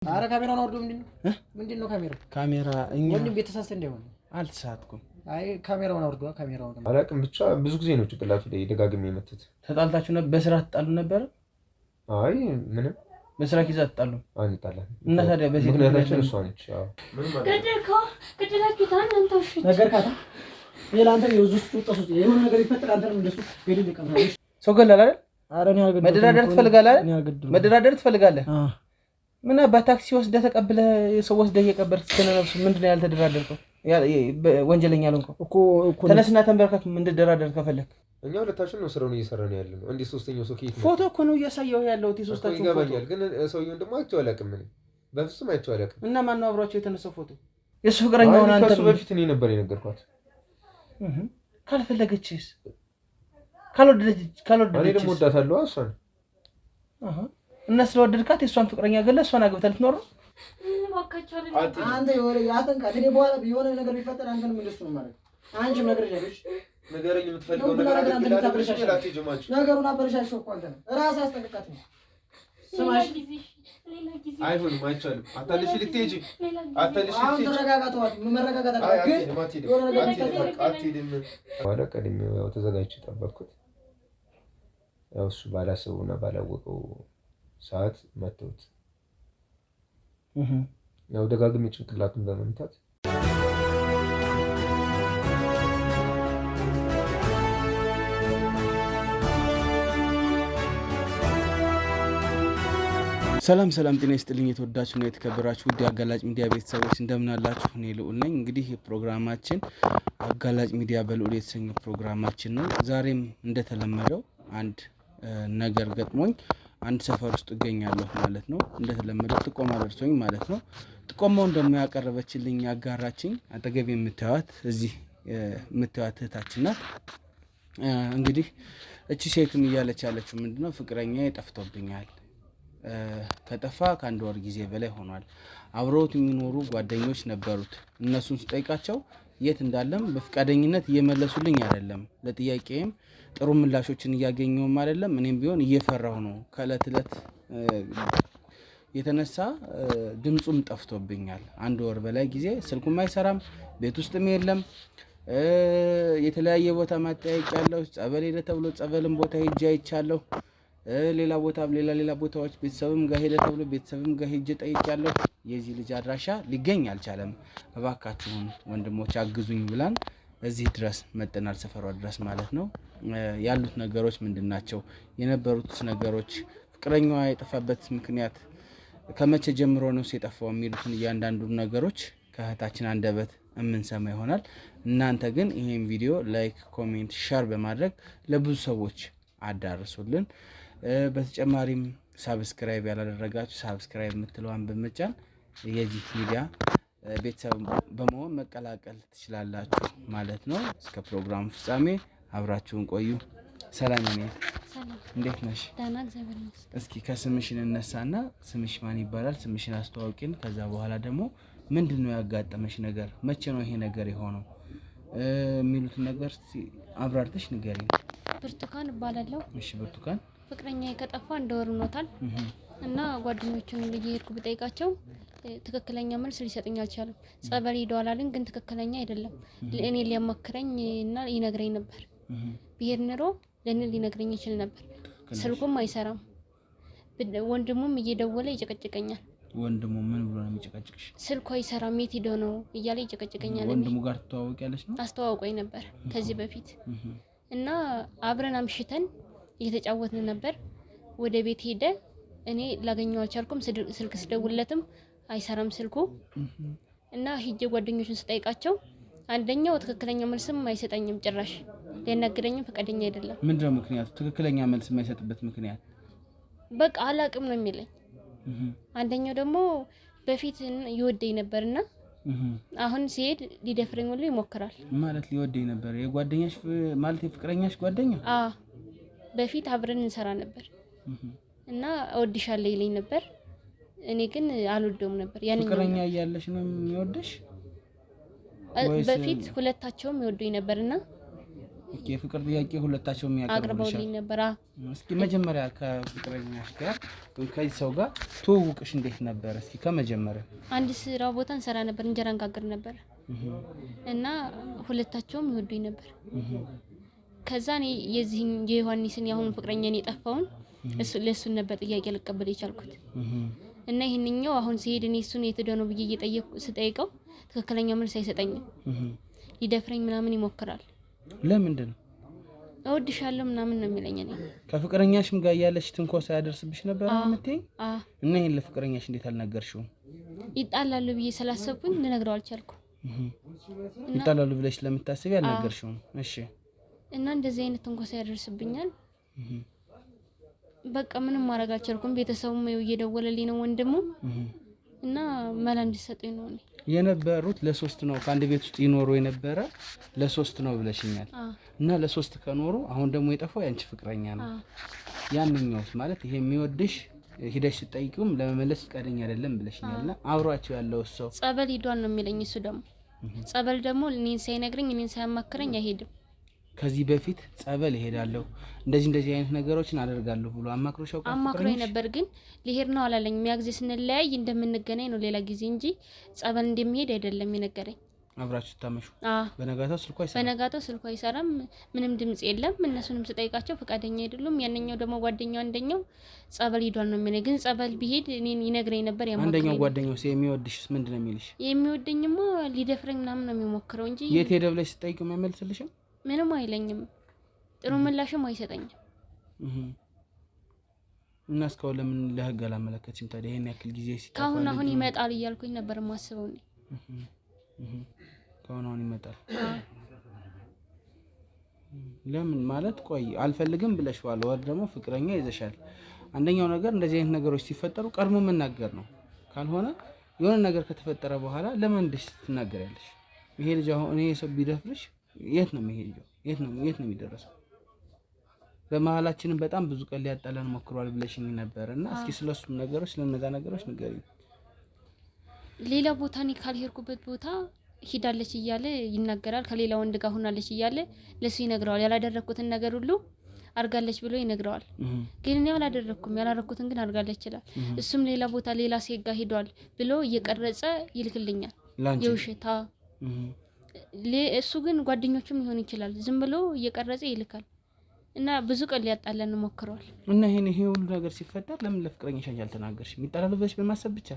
አረ ካሜራውን አውርዶ ምንድነው ካሜራ እኛ ወንድም ቤተሳሰ እንደሆነ አልተሳትኩም። አይ ካሜራውን አውርዶ ካሜራውን አላቅም ብቻ ብዙ ጊዜ ነው ጭቅላቱ ላይ ደጋግሜ የመተት። ተጣልታችሁ ነበር? በስራ ተጣሉ ነበር? አይ ምንም በስራ ኪዛ ተጣሉ አንጣላም። እና ታዲያ በዚህ ምክንያታችን እሷ ነች። አዎ ገደላችሁ ታንተውሽ ነገርካታ ሌላንተ የውዙስ ተጠሱት የሆነ ነገር ይፈጠር አንተም እንደሱ ገደል ይቀርታል። ሰው ገላል አይደል? አረ ነው ያልገደል መደራደር ትፈልጋለህ አይደል? መደራደር ትፈልጋለህ? ምን በታክሲ ወስደህ ተቀብለህ ሰው ወስደህ እየቀበርክ ተነነብስ ምንድነው ያልተደራደርከው? ወንጀለኛ አልሆንከው እኮ ተነስና ተንበርከክ እንድደራደር ከፈለክ እኛ ሁለታችን ነው ስራውን እየሰራን ያለነው። እንዴ ሶስተኛው ሰው ከየት ፎቶ እኮ ነው እያሳየው ያለው ሶስታችን ፎቶ ይገባኛል። ግን ሰውየውን ደግሞ አይቼው አላውቅም። እኔ በፍጹም አይቼው አላውቅም። እና ማን ነው አብሯቸው የተነሳው ፎቶ? የሱ ፍቅረኛው ነው። አንተ ከሱ በፊት እኔ ነበር የነገርኳት። ካልፈለገችስ ካልወደደች እኔ ደግሞ ወዳታለሁ እሷን እና ስለወደድካት የሷን ፍቅረኛ ገለ እሷን አግብተህ ልትኖር ነው? አንተ የሆነ ያተንካ እኔ በኋላ የሆነ ነገር ቢፈጠር አንተን ምን ልስቱ ነው ማለት አንቺም ነገር ያለሽ ነገርኝ የምትፈልገው ነገር አለ። ነገሩን አበረሻሽው እኮ አንተ ራስህ አስጠንቅቃት ነው። ስማሽ አይሆንም፣ አይቻልም። አታልሽ ልትሄጂ አታልሽ ልትሄጂ አሁን ተረጋጋተዋት መረጋጋት አለ። ግን የሆነ ነገር ቢፈጠር አትሄድም። ወደ ቀድሜው ያው ተዘጋጅቼ ጠበቅኩት። ያው እሱ ባላሰበውና ባላወቀው ሰዓት መተውት ያው ደጋግሜ ጭንቅላቱን በመምታት ሰላም ጤና ይስጥልኝ። የተወዳችሁና የተከበራችሁ ውድ አጋላጭ ሚዲያ ቤተሰቦች እንደምን አላችሁ? እኔ ልዑል ነኝ። እንግዲህ ፕሮግራማችን አጋላጭ ሚዲያ በልዑል የተሰኘው ፕሮግራማችን ነው። ዛሬም እንደተለመደው አንድ ነገር ገጥሞኝ አንድ ሰፈር ውስጥ እገኛለሁ ማለት ነው። እንደተለመደው ጥቆማ ደርሶኝ ማለት ነው። ጥቆማውን ደግሞ ያቀረበችልኝ ያጋራችኝ አጠገብ የምታዩት እዚህ የምታዩት እህታችን ናት። እንግዲህ እቺ ሴትም እያለች ያለችው ምንድነው ፍቅረኛዬ ጠፍቶብኛል። ከጠፋ ከአንድ ወር ጊዜ በላይ ሆኗል። አብረውት የሚኖሩ ጓደኞች ነበሩት። እነሱን ስጠይቃቸው የት እንዳለም በፍቃደኝነት እየመለሱልኝ አይደለም። ለጥያቄም ጥሩ ምላሾችን እያገኘውም አይደለም። እኔም ቢሆን እየፈራሁ ነው። ከእለት እለት የተነሳ ድምጹም ጠፍቶብኛል። አንድ ወር በላይ ጊዜ ስልኩም አይሰራም፣ ቤት ውስጥም የለም። የተለያየ ቦታ ማጠያየቅ ያለው ጸበል ሄደ ተብሎ ጸበልም ቦታ ሄጄ አይቻለሁ። ሌላ ቦታ ሌላ ቦታዎች ቤተሰብም ጋር ሄደ ተብሎ ቤተሰብም ጋር ሄጄ ጠይቄያለሁ። የዚህ ልጅ አድራሻ ሊገኝ አልቻለም። እባካችሁን ወንድሞች አግዙኝ ብላን እዚህ ድረስ መጥተናል፣ ሰፈሯ ድረስ ማለት ነው። ያሉት ነገሮች ምንድናቸው? የነበሩት ነገሮች ፍቅረኛዋ የጠፋበት ምክንያት ከመቼ ጀምሮ ነው የጠፋው የሚሉትን እያንዳንዱ ነገሮች ከእህታችን አንደበት የምንሰማ ይሆናል። እናንተ ግን ይሄን ቪዲዮ ላይክ፣ ኮሜንት፣ ሼር በማድረግ ለብዙ ሰዎች አዳርሱልን። በተጨማሪም ሳብስክራይብ ያላደረጋችሁ ሳብስክራይብ የምትለዋን በመጫን የዚህ ሚዲያ ቤተሰብ በመሆን መቀላቀል ትችላላችሁ ማለት ነው። እስከ ፕሮግራሙ ፍጻሜ አብራችሁን ቆዩ። ሰላም ነኝ። እንዴት ነሽ? ደህና እግዚአብሔር ይመስገን። እስኪ ከስምሽን እነሳና ስምሽ ማን ይባላል? ስምሽን አስተዋውቂን። ከዛ በኋላ ደግሞ ምንድነው ያጋጠመሽ ነገር? መቼ ነው ይሄ ነገር የሆነው የሚሉትን ነገር አብራርተሽ ንገሪኝ። ብርቱካን እባላለሁ። እሺ ብርቱካን፣ ፍቅረኛዬ ከጠፋ አንድ ወር ሆኖታል እና ጓደኞቹን እየሄድኩ ብጠይቃቸው ትክክለኛ መልስ ሊሰጡኝ አልቻሉም። ጸበል ሄደዋል አሉኝ፣ ግን ትክክለኛ አይደለም። ለእኔ ሊያማክረኝ እና ይነግረኝ ነበር። ብሄድ ኖሮ ለእኔ ሊነግረኝ ይችል ነበር። ስልኩም አይሰራም። ወንድሙም እየደወለ ይጨቀጭቀኛል። ወንድሙ ምን ብሎ ነው የሚጨቀጭቅሽ? ስልኩ አይሰራም፣ የት ሄዶ ነው እያለ ይጨቀጭቀኛል። ወንድሙ ጋር ትተዋወቂያለሽ ነው? አስተዋውቆኝ ነበር ከዚህ በፊት እና አብረን አምሽተን እየተጫወትን ነበር። ወደ ቤት ሄደ። እኔ ላገኘው አልቻልኩም። ስልክ ስደውልለትም አይሰራም ስልኩ እና ሂጄ ጓደኞቹን ስጠይቃቸው አንደኛው ትክክለኛ መልስም አይሰጠኝም፣ ጭራሽ ሊያናግረኝም ፈቃደኛ አይደለም። ምንድነው ምክንያቱ? ትክክለኛ መልስ የማይሰጥበት ምክንያት በቃ አላቅም ነው የሚለኝ። አንደኛው ደግሞ በፊት ይወደኝ ነበርና አሁን ሲሄድ ሊደፍረኝ ሁሉ ይሞክራል። ማለት ሊወደኝ ነበር? የጓደኛሽ ማለት የፍቅረኛሽ ጓደኛ? በፊት አብረን እንሰራ ነበር እና እወድሻለሁ ይለኝ ነበር። እኔ ግን አልወደውም ነበር። ያን ፍቅረኛ እያለሽ ነው የሚወደሽ? በፊት ሁለታቸውም ይወዱኝ ነበርና ኦኬ የፍቅር ጥያቄ ሁለታቸውም አቅርበውልኝ ነበር። እስኪ መጀመሪያ ከፍቅረኛሽ ጋር ከዚህ ሰው ጋር ትውውቅሽ እንዴት ነበር? እስኪ ከመጀመሪያ አንድ ስራ ቦታ እንሰራ ነበር፣ እንጀራ እንጋግር ነበር እና ሁለታቸውም ይወዱኝ ነበር። ከዛ እኔ የዚህን የዮሐንስን ያሁን ፍቅረኛን የጠፋውን ለሱን ነበር ጥያቄ ልቀበል የቻልኩት እና ይሄንኛው አሁን ሲሄድ እኔ እሱን የት ሄዶ ነው ብዬ እየጠየቅኩ ስጠይቀው ትክክለኛ መልስ አይሰጠኝም። ሊደፍረኝ ምናምን ይሞክራል። ለምንድን ነው? እወድሻለሁ ምናምን ነው የሚለኝ። እኔ ከፍቅረኛሽም ጋር ያለሽ ትንኮሳ ያደርስብሽ ነበር አመቴኝ? እና ይሄን ለፍቅረኛሽ እንዴት አልነገርሽውም? ይጣላሉ ብዬ ስላሰብኩኝ ልነግረው አልቻልኩም። ይጣላሉ ብለሽ ለምታስቢ አልነገርሽውም? እሺ። እና እንደዚህ አይነት ትንኮሳ ያደርስብኛል። በቃ ምንም ማድረግ አልቻልኩም። ቤተሰቡም እየደወለልኝ ነው ወንድሙ እና መላ እንዲሰጡኝ ነው። የነበሩት ለሶስት ነው ከአንድ ቤት ውስጥ ይኖሩ የነበረ ለሶስት ነው ብለሽኛል። እና ለሶስት ከኖሩ አሁን ደግሞ የጠፋው ያንቺ ፍቅረኛ ነው። ያንኛውስ ማለት ይሄ የሚወድሽ ሂደሽ ስጠይቂውም ለመመለስ ፈቃደኛ አይደለም ብለሽኛልና አብሯቸው ያለው ሰው ጸበል ሄዷል ነው የሚለኝ። እሱ ደግሞ ጸበል ደግሞ እኔን ሳይነግረኝ እኔን ሳያማክረኝ አይሄድም። ከዚህ በፊት ጸበል እሄዳለሁ እንደዚህ አይነት ነገሮችን አደርጋለሁ ብሎ አማክሮሽ ያውቃል? አማክሮኝ ነበር ግን ሊሄድ ነው አላለኝ። የሚያግዜ ስንለያይ እንደምንገናኝ ነው ሌላ ጊዜ እንጂ ጸበል እንደሚሄድ አይደለም የነገረኝ። አብራችሁ ታመሹ? በነጋታው ስልኩ አይሰራም፣ ምንም ድምጽ የለም። እነሱንም ስጠይቃቸው ፈቃደኛ አይደሉም። ያንኛው ደግሞ ጓደኛው አንደኛው ጸበል ሄዷል ነው የሚለኝ። ግን ጸበል ቢሄድ እኔን ይነግረኝ ነበር። አንደኛው ጓደኛው የሚወድሽስ ምንድን ነው የሚልሽ? የሚወደኝማ ሊደፍረኝ ምናምን ነው የሚሞክረው እንጂ የት ሄደ ብለሽ ስጠይቂው የማይመልስልሽም? ምንም አይለኝም። ጥሩ ምላሽም አይሰጠኝም። እና እስካሁን ለምን ለህግ አላመለከትሽም ታዲያ? ይሄን ያክል ጊዜ ሲጣፋ አሁን ይመጣል እያልኩኝ ነበር ማስበው ነው። አሁን ይመጣል። ለምን ማለት ቆይ አልፈልግም ብለሽዋል፣ ወር ደግሞ ፍቅረኛ ይዘሻል። አንደኛው ነገር እንደዚህ አይነት ነገሮች ሲፈጠሩ ቀድሞ መናገር ነው። ካልሆነ የሆነ ነገር ከተፈጠረ በኋላ ለምን እንደሽ ትናገሪያለሽ? ይሄ ልጅ አሁን እኔ ሰው ቢደፍርሽ የት ነው የሚሄደው? የት ነው የሚደረሰው? በመሀላችንም በጣም ብዙ ቀን ሊያጣላን ሞክሯል ብለሽኝ ነበርና እስኪ ስለሱም ነገሮች ስለነዛ ነገሮች ንገሪኝ። ሌላ ቦታ እኔ ካልሄድኩበት ቦታ ሂዳለች እያለ ይናገራል። ከሌላ ወንድ ጋር ሆናለች እያለ ለሱ ይነግረዋል። ያላደረኩትን ነገር ሁሉ አርጋለች ብሎ ይነግረዋል። ግን እኔ ያላደረኩትን ግን አርጋለች ይችላል። እሱም ሌላ ቦታ ሌላ ሴት ጋር ሄዷል ብሎ እየቀረጸ ይልክልኛል የውሸታ እሱ ግን ጓደኞቹም ሊሆን ይችላል። ዝም ብሎ እየቀረጸ ይልካል እና ብዙ ቀን ሊያጣለን ሞክሯል። እና ይሄ ሁሉ ነገር ሲፈጠር ለምን ለፍቅረኛሽ አልተናገርሽም? ይጣላሉ ብለሽ በማሰብ ብቻ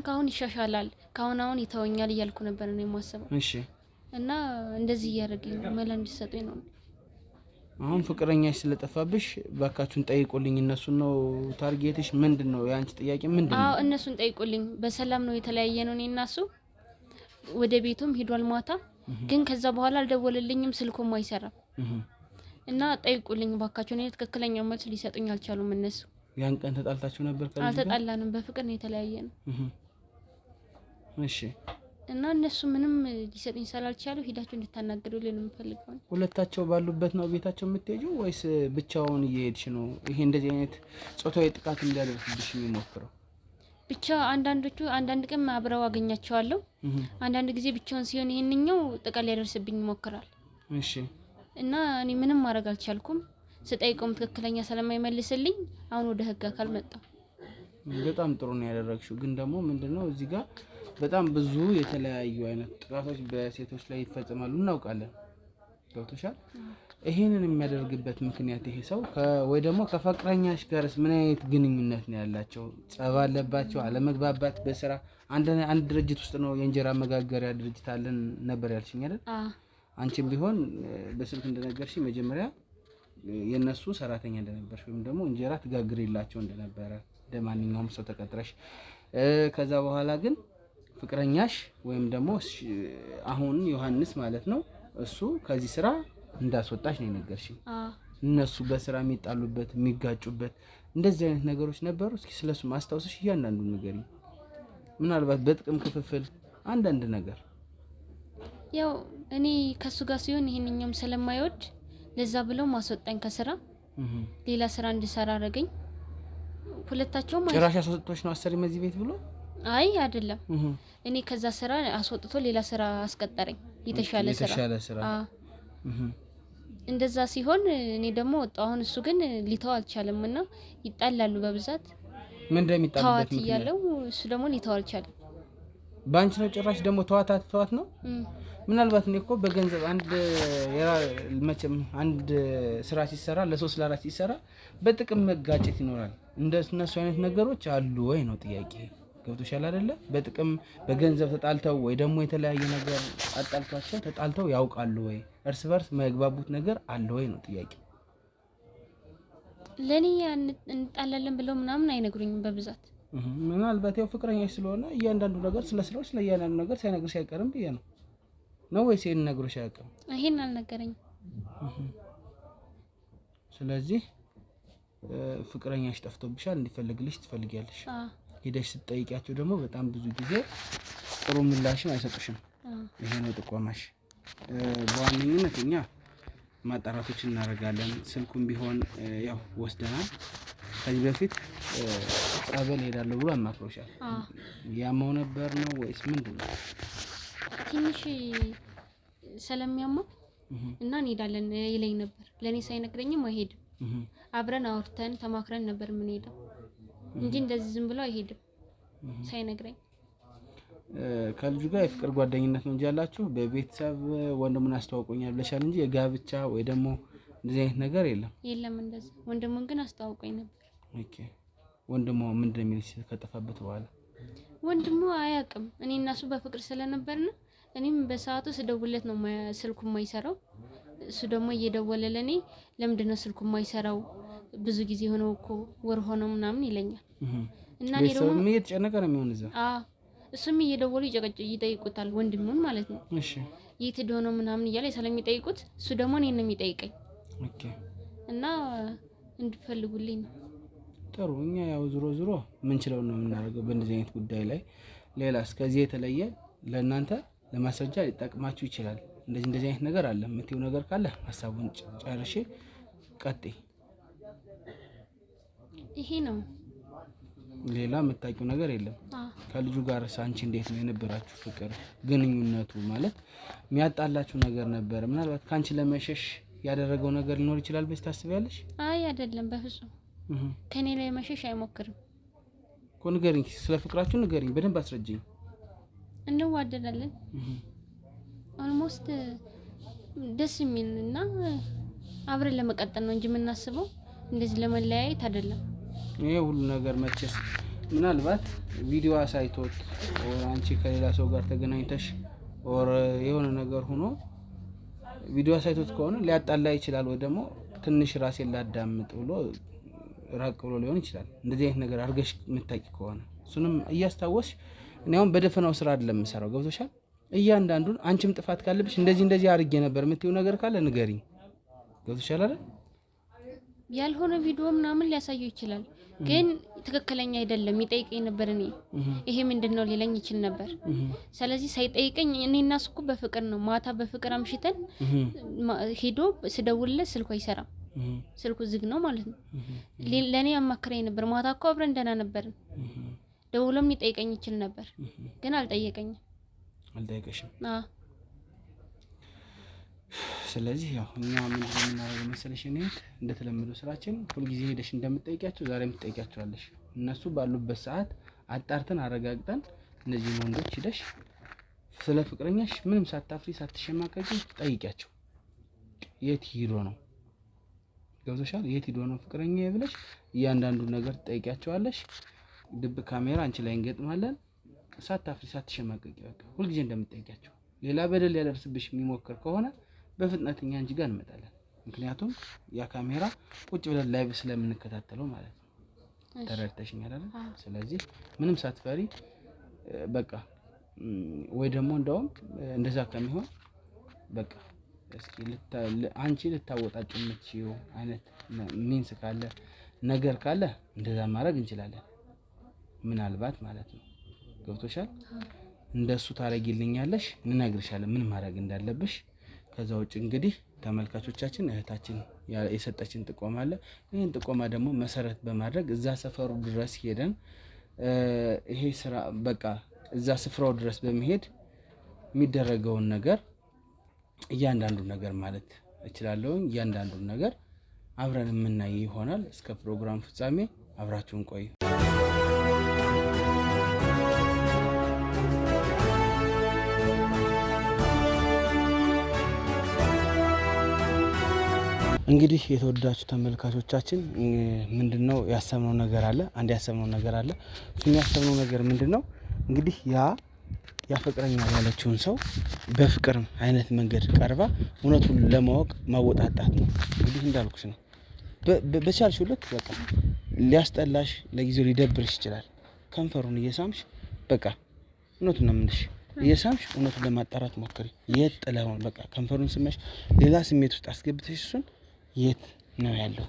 ካሁን ይሻሻላል፣ ካሁን ይተወኛል እያልኩ ነበር ነው የማስበው። እሺ። እና እንደዚህ እያደረገኝ ነው፣ መላ እንዲሰጡኝ ነው። አሁን ፍቅረኛሽ ስለጠፋብሽ ባካችሁን ጠይቁልኝ። እነሱን ነው ታርጌትሽ? ምንድነው የአንቺ ጥያቄ ምንድነው? እነሱን ጠይቁልኝ። በሰላም ነው የተለያየ ነው እኔ እና እሱ። ወደ ቤቱም ሄዷል ማታ፣ ግን ከዛ በኋላ አልደወለልኝም፣ ስልኩም አይሰራም። እና ጠይቁልኝ ባካችሁ። እኔ ትክክለኛ መልስ ሊሰጡኝ አልቻሉም እነሱ። ያን ቀን ተጣልታችሁ ነበር? አልተጣላንም፣ በፍቅር ነው የተለያየ ነው። እሺ። እና እነሱ ምንም ሊሰጡኝ ስላልቻሉ ሄዳችሁ እንድታናገሩልኝ ነው የምፈልገው። ሁለታቸው ባሉበት ነው ቤታቸው የምትሄጂው ወይስ ብቻውን እየሄድሽ ነው? ይሄ እንደዚህ አይነት ጾታዊ ጥቃት እንዲያደርስብሽ የሚሞክረው? ብቻ አንዳንድ ቀን አብረው አገኛቸዋለሁ። አንዳንድ ጊዜ ብቻውን ሲሆን ይሄንኛው ጥቃት ሊያደርስብኝ ይሞክራል። እሺ። እና እኔ ምንም ማድረግ አልቻልኩም። ስጠይቀውም ትክክለኛ ስለማይመልስልኝ አሁን ወደ ህግ አካል መጣ። በጣም ጥሩ ነው ያደረግሽው። ግን ደግሞ ምንድነው እዚህ ጋር በጣም ብዙ የተለያዩ አይነት ጥቃቶች በሴቶች ላይ ይፈጸማሉ እናውቃለን። ገብቶሻል? ይሄንን የሚያደርግበት ምክንያት ይሄ ሰው ወይ ደግሞ ከፍቅረኛሽ ጋርስ ምን አይነት ግንኙነት ነው ያላቸው? ጸብ አለባቸው? አለመግባባት? በስራ አንድ ድርጅት ውስጥ ነው የእንጀራ መጋገሪያ ድርጅት አለን ነበር ያልሽኝ አይደል? አንቺም ቢሆን በስልክ እንደነገርሽ መጀመሪያ የነሱ ሰራተኛ እንደነበርሽ ወይም ደግሞ እንጀራ ትጋግሪላቸው እንደነበረ እንደማንኛውም ሰው ተቀጥረሽ፣ ከዛ በኋላ ግን ፍቅረኛሽ ወይም ደግሞ አሁን ዮሐንስ ማለት ነው እሱ ከዚህ ስራ እንዳስወጣሽ ነው የነገርሽኝ። እነሱ በስራ የሚጣሉበት የሚጋጩበት እንደዚህ አይነት ነገሮች ነበሩ? እስኪ ስለሱ ማስታወስሽ እያንዳንዱ ንገሪኝ። ምናልባት በጥቅም ክፍፍል አንዳንድ ነገር። ያው እኔ ከሱ ጋር ሲሆን ይሄንኛውም ስለማይወድ ለዛ ብለው ማስወጣኝ ከስራ ሌላ ስራ እንድሰራ አረገኝ። ሁለታቸውም ጭራሽ አስወጥቶሽ ነው አሰሪም እዚህ ቤት ብሎ? አይ አይደለም፣ እኔ ከዛ ስራ አስወጥቶ ሌላ ስራ አስቀጠረኝ፣ የተሻለ ስራ። እንደዛ ሲሆን እኔ ደግሞ ወጣሁ። አሁን እሱ ግን ሊተው አልቻለም እና ይጣላሉ በብዛት ምን እንደሚጣሉበት ምክንያት ያለው እሱ ደግሞ ሊተው አልቻለም። ባንቺ ነው ጭራሽ ደግሞ ተዋት ነው። ምናልባት እኔ እኮ በገንዘብ መቼም አንድ ስራ ሲሰራ ለሶስት ለአራት ሲሰራ በጥቅም መጋጨት ይኖራል። እንደነሱ አይነት ነገሮች አሉ ወይ ነው ጥያቄ። ገብቶሻል አይደለ? በጥቅም በገንዘብ ተጣልተው ወይ ደግሞ የተለያየ ነገር አጣልቷቸው ተጣልተው ያውቃሉ ወይ? እርስ በርስ መግባቡት ነገር አለ ወይ ነው ጥያቄ። ለኔ እንጣላለን ብለው ምናምን አይነግሩኝም በብዛት። ምናልባት ያው ፍቅረኛሽ ስለሆነ እያንዳንዱ ነገር ስለ ስራው ስለ እያንዳንዱ ነገር ሳይነግርሽ አይቀርም ብዬ ነው ወይስ ይሄን ነግሮሽ አያውቅም? ይሄን አልነገረኝም። ስለዚህ ፍቅረኛሽ ጠፍቶብሻል፣ እንዲፈልግልሽ ትፈልጊያለሽ። ሄደሽ ስትጠይቂያቸው ደግሞ በጣም ብዙ ጊዜ ጥሩ ምላሽም አይሰጡሽም። ይሄ ነው ጥቆማሽ። በዋነኝነት እኛ ማጣራቶችን እናደርጋለን። ስልኩም ቢሆን ያው ወስደናል። ከዚህ በፊት ጸበል ሄዳለሁ ብሎ አማክሮሻል። ያማው ነበር ነው ወይስ ምንድን ነው? ትንሽ ስለሚያማው እና እንሄዳለን ይለኝ ነበር። ለኔ ሳይነግረኝም አይሄድም። አብረን አውርተን ተማክረን ነበር የምንሄደው እንጂ እንደዚህ ዝም ብሎ አይሄድም ሳይነግረኝ። ከልጁ ጋር የፍቅር ጓደኝነት ነው እንጂ ያላችሁ በቤተሰብ ወንድሙን አስተዋውቆኛል ብለሻል እንጂ የጋብቻ ወይ ደግሞ እንደዚህ አይነት ነገር የለም። እንደዚህ ወንድሙን ግን አስተዋውቆኝ ነበር። ኦኬ። ወንድሙ ምን እንደሚልሽ ከጠፋበት በኋላ? ወንድሙ አያውቅም። እኔ እና እሱ በፍቅር ስለነበርና እኔም በሰዓቱ ስደውልለት ነው ስልኩ የማይሰራው። እሱ ደግሞ እየደወለ ለኔ ለምንድነው ስልኩ የማይሰራው? ብዙ ጊዜ ሆነው እኮ ወር ሆነው ምናምን ይለኛል። እና እኔ ደግሞ ምን እየተጨነቀ ነው የሚሆን እዛ? እሱም እየደወሉ ይጠይቁታል ወንድሙን ማለት ነው። እሺ የት ሄዶ ነው ምናምን እያለ ስለሚጠይቁት እሱ ደግሞ እኔን ነው የሚጠይቀኝ። ኦኬ። እና እንድፈልጉልኝ ነው። ጥሩ። እኛ ያው ዞሮ ምን ችለው ነው የምናደርገው በእንደዚህ አይነት ጉዳይ ላይ። ሌላስ ከዚህ የተለየ ለእናንተ ለማስረጃ ሊጠቅማችሁ ይችላል። እንደዚህ አይነት ነገር አለ የምትይው ነገር ካለ ሀሳቡን ጨርሼ ቀጥይ። ይሄ ነው። ሌላ የምታውቂው ነገር የለም? ከልጁ ጋር አንቺ እንዴት ነው የነበራችሁ ፍቅር ግንኙነቱ? ማለት የሚያጣላችሁ ነገር ነበር? ምናልባት ከአንቺ ለመሸሽ ያደረገው ነገር ሊኖር ይችላል ብለሽ ታስቢያለሽ? አይ አይደለም፣ በፍጹም ከኔ ላይ መሸሽ አይሞክርም እኮ። ንገሪኝ፣ ስለ ፍቅራችሁ ንገሪኝ፣ በደንብ አስረጅኝ። እንዋደዳለን ኦልሞስት ደስ የሚል እና አብረን ለመቀጠል ነው እንጂ የምናስበው እንደዚህ ለመለያየት አይደለም። ይሄ ሁሉ ነገር መቼስ ምናልባት ቪዲዮ አሳይቶት አንቺ ከሌላ ሰው ጋር ተገናኝተሽ ኦር የሆነ ነገር ሆኖ ቪዲዮ አሳይቶት ከሆነ ሊያጣላ ይችላል፣ ወይ ደግሞ ትንሽ ራሴን ላዳምጥ ብሎ ራቅ ብሎ ሊሆን ይችላል። እንደዚህ አይነት ነገር አድርገሽ የምታውቂ ከሆነ እሱንም እያስታወስሽ እኔ አሁን በደፈናው ስራ አይደለም የምሰራው። ገብቶሻል? እያንዳንዱን አንቺም ጥፋት ካለብሽ እንደዚህ አድርጌ ነበር የምትይው ነገር ካለ ንገሪኝ። ገብቶሻል አይደል? ያልሆነ ቪዲዮ ምናምን ሊያሳየው ይችላል፣ ግን ትክክለኛ አይደለም። ይጠይቀኝ ነበር እኔ ይሄ ምንድነው ሊለኝ ይችል ነበር። ስለዚህ ሳይጠይቀኝ እኔና እሱ እኮ በፍቅር ነው ማታ በፍቅር አምሽተን ሄዶ ስደውልለት ስልኩ አይሰራም፣ ስልኩ ዝግ ነው ማለት ነው። ለኔ አማክረኝ ነበር። ማታ እኮ አብረን ደህና ነበርን። ደውሎም ሊጠይቀኝ ይችል ነበር፣ ግን አልጠየቀኝም። አልጠየቀሽም? ስለዚህ ያው እኛ ምን እንደምናደርገው መሰለሽ፣ እኔ እንደተለመደው ስራችን ሁልጊዜ ሄደሽ እንደምትጠይቂያቸው ዛሬም ትጠይቂያቸዋለሽ። እነሱ ባሉበት ሰዓት አጣርተን አረጋግጠን እነዚህ ወንዶች ሄደሽ ስለ ፍቅረኛሽ ምንም ሳታፍሪ ሳትሸማቀቂ ጠይቂያቸው። የት ሄዶ ነው? ገብቶሻል? የት ሄዶ ነው ፍቅረኛ ብለሽ እያንዳንዱ ነገር ትጠይቂያቸዋለሽ። ድብቅ ካሜራ አንቺ ላይ እንገጥማለን። ሳታፍሪ ሳትሸማቀቂ በቃ ሁልጊዜ እንደምትጠይቂያቸው። ሌላ በደል ያደርስብሽ የሚሞክር ከሆነ በፍጥነት እኛ አንቺ ጋር እንመጣለን። ምክንያቱም ያ ካሜራ ቁጭ ብለን ላይቭ ስለምንከታተለው ማለት ነው። ተረድተሽኛል አይደል? ስለዚህ ምንም ሳትፈሪ በቃ ወይ ደግሞ እንደውም እንደዛ ከሚሆን በቃ እስኪ አንቺ ልታወጣጭ የምትችይው አይነት ሚንስ ካለ ነገር ካለ እንደዛ ማድረግ እንችላለን። ምናልባት ማለት ነው። ገብቶሻል? እንደሱ ታረጊልኛለሽ፣ እንነግርሻለን ምን ማድረግ እንዳለብሽ። ከዛ ውጭ እንግዲህ ተመልካቾቻችን እህታችን የሰጠችን ጥቆማ አለ። ይህን ጥቆማ ደግሞ መሰረት በማድረግ እዛ ሰፈሩ ድረስ ሄደን ይሄ ስራ በቃ እዛ ስፍራው ድረስ በመሄድ የሚደረገውን ነገር እያንዳንዱ ነገር ማለት እችላለሁ። እያንዳንዱን ነገር አብረን የምናይ ይሆናል። እስከ ፕሮግራም ፍጻሜ አብራችሁን ቆዩ። እንግዲህ የተወዳጁ ተመልካቾቻችን ምንድነው ያሰብነው ነገር አለ። አንድ ያሰብነው ነገር አለ። እሱ ያሰብነው ነገር ምንድነው እንግዲህ ያፈቅረኛል ያለችውን ሰው በፍቅር አይነት መንገድ ቀርባ እውነቱን ለማወቅ ማወጣጣት ነው። እንግዲህ እንዳልኩሽ ነው። በቻልሽው ልክ በቃ ሊያስጠላሽ ለጊዜው ሊደብርሽ ይችላል። ከንፈሩን እየሳምሽ በቃ እውነቱን ነው የምልሽ እየሳምሽ እውነቱን ለማጣራት ሞክሪ። የት ጥለውን በቃ ከንፈሩን ስመሽ ሌላ ስሜት ውስጥ አስገብተሽ እሱን የት ነው ያለው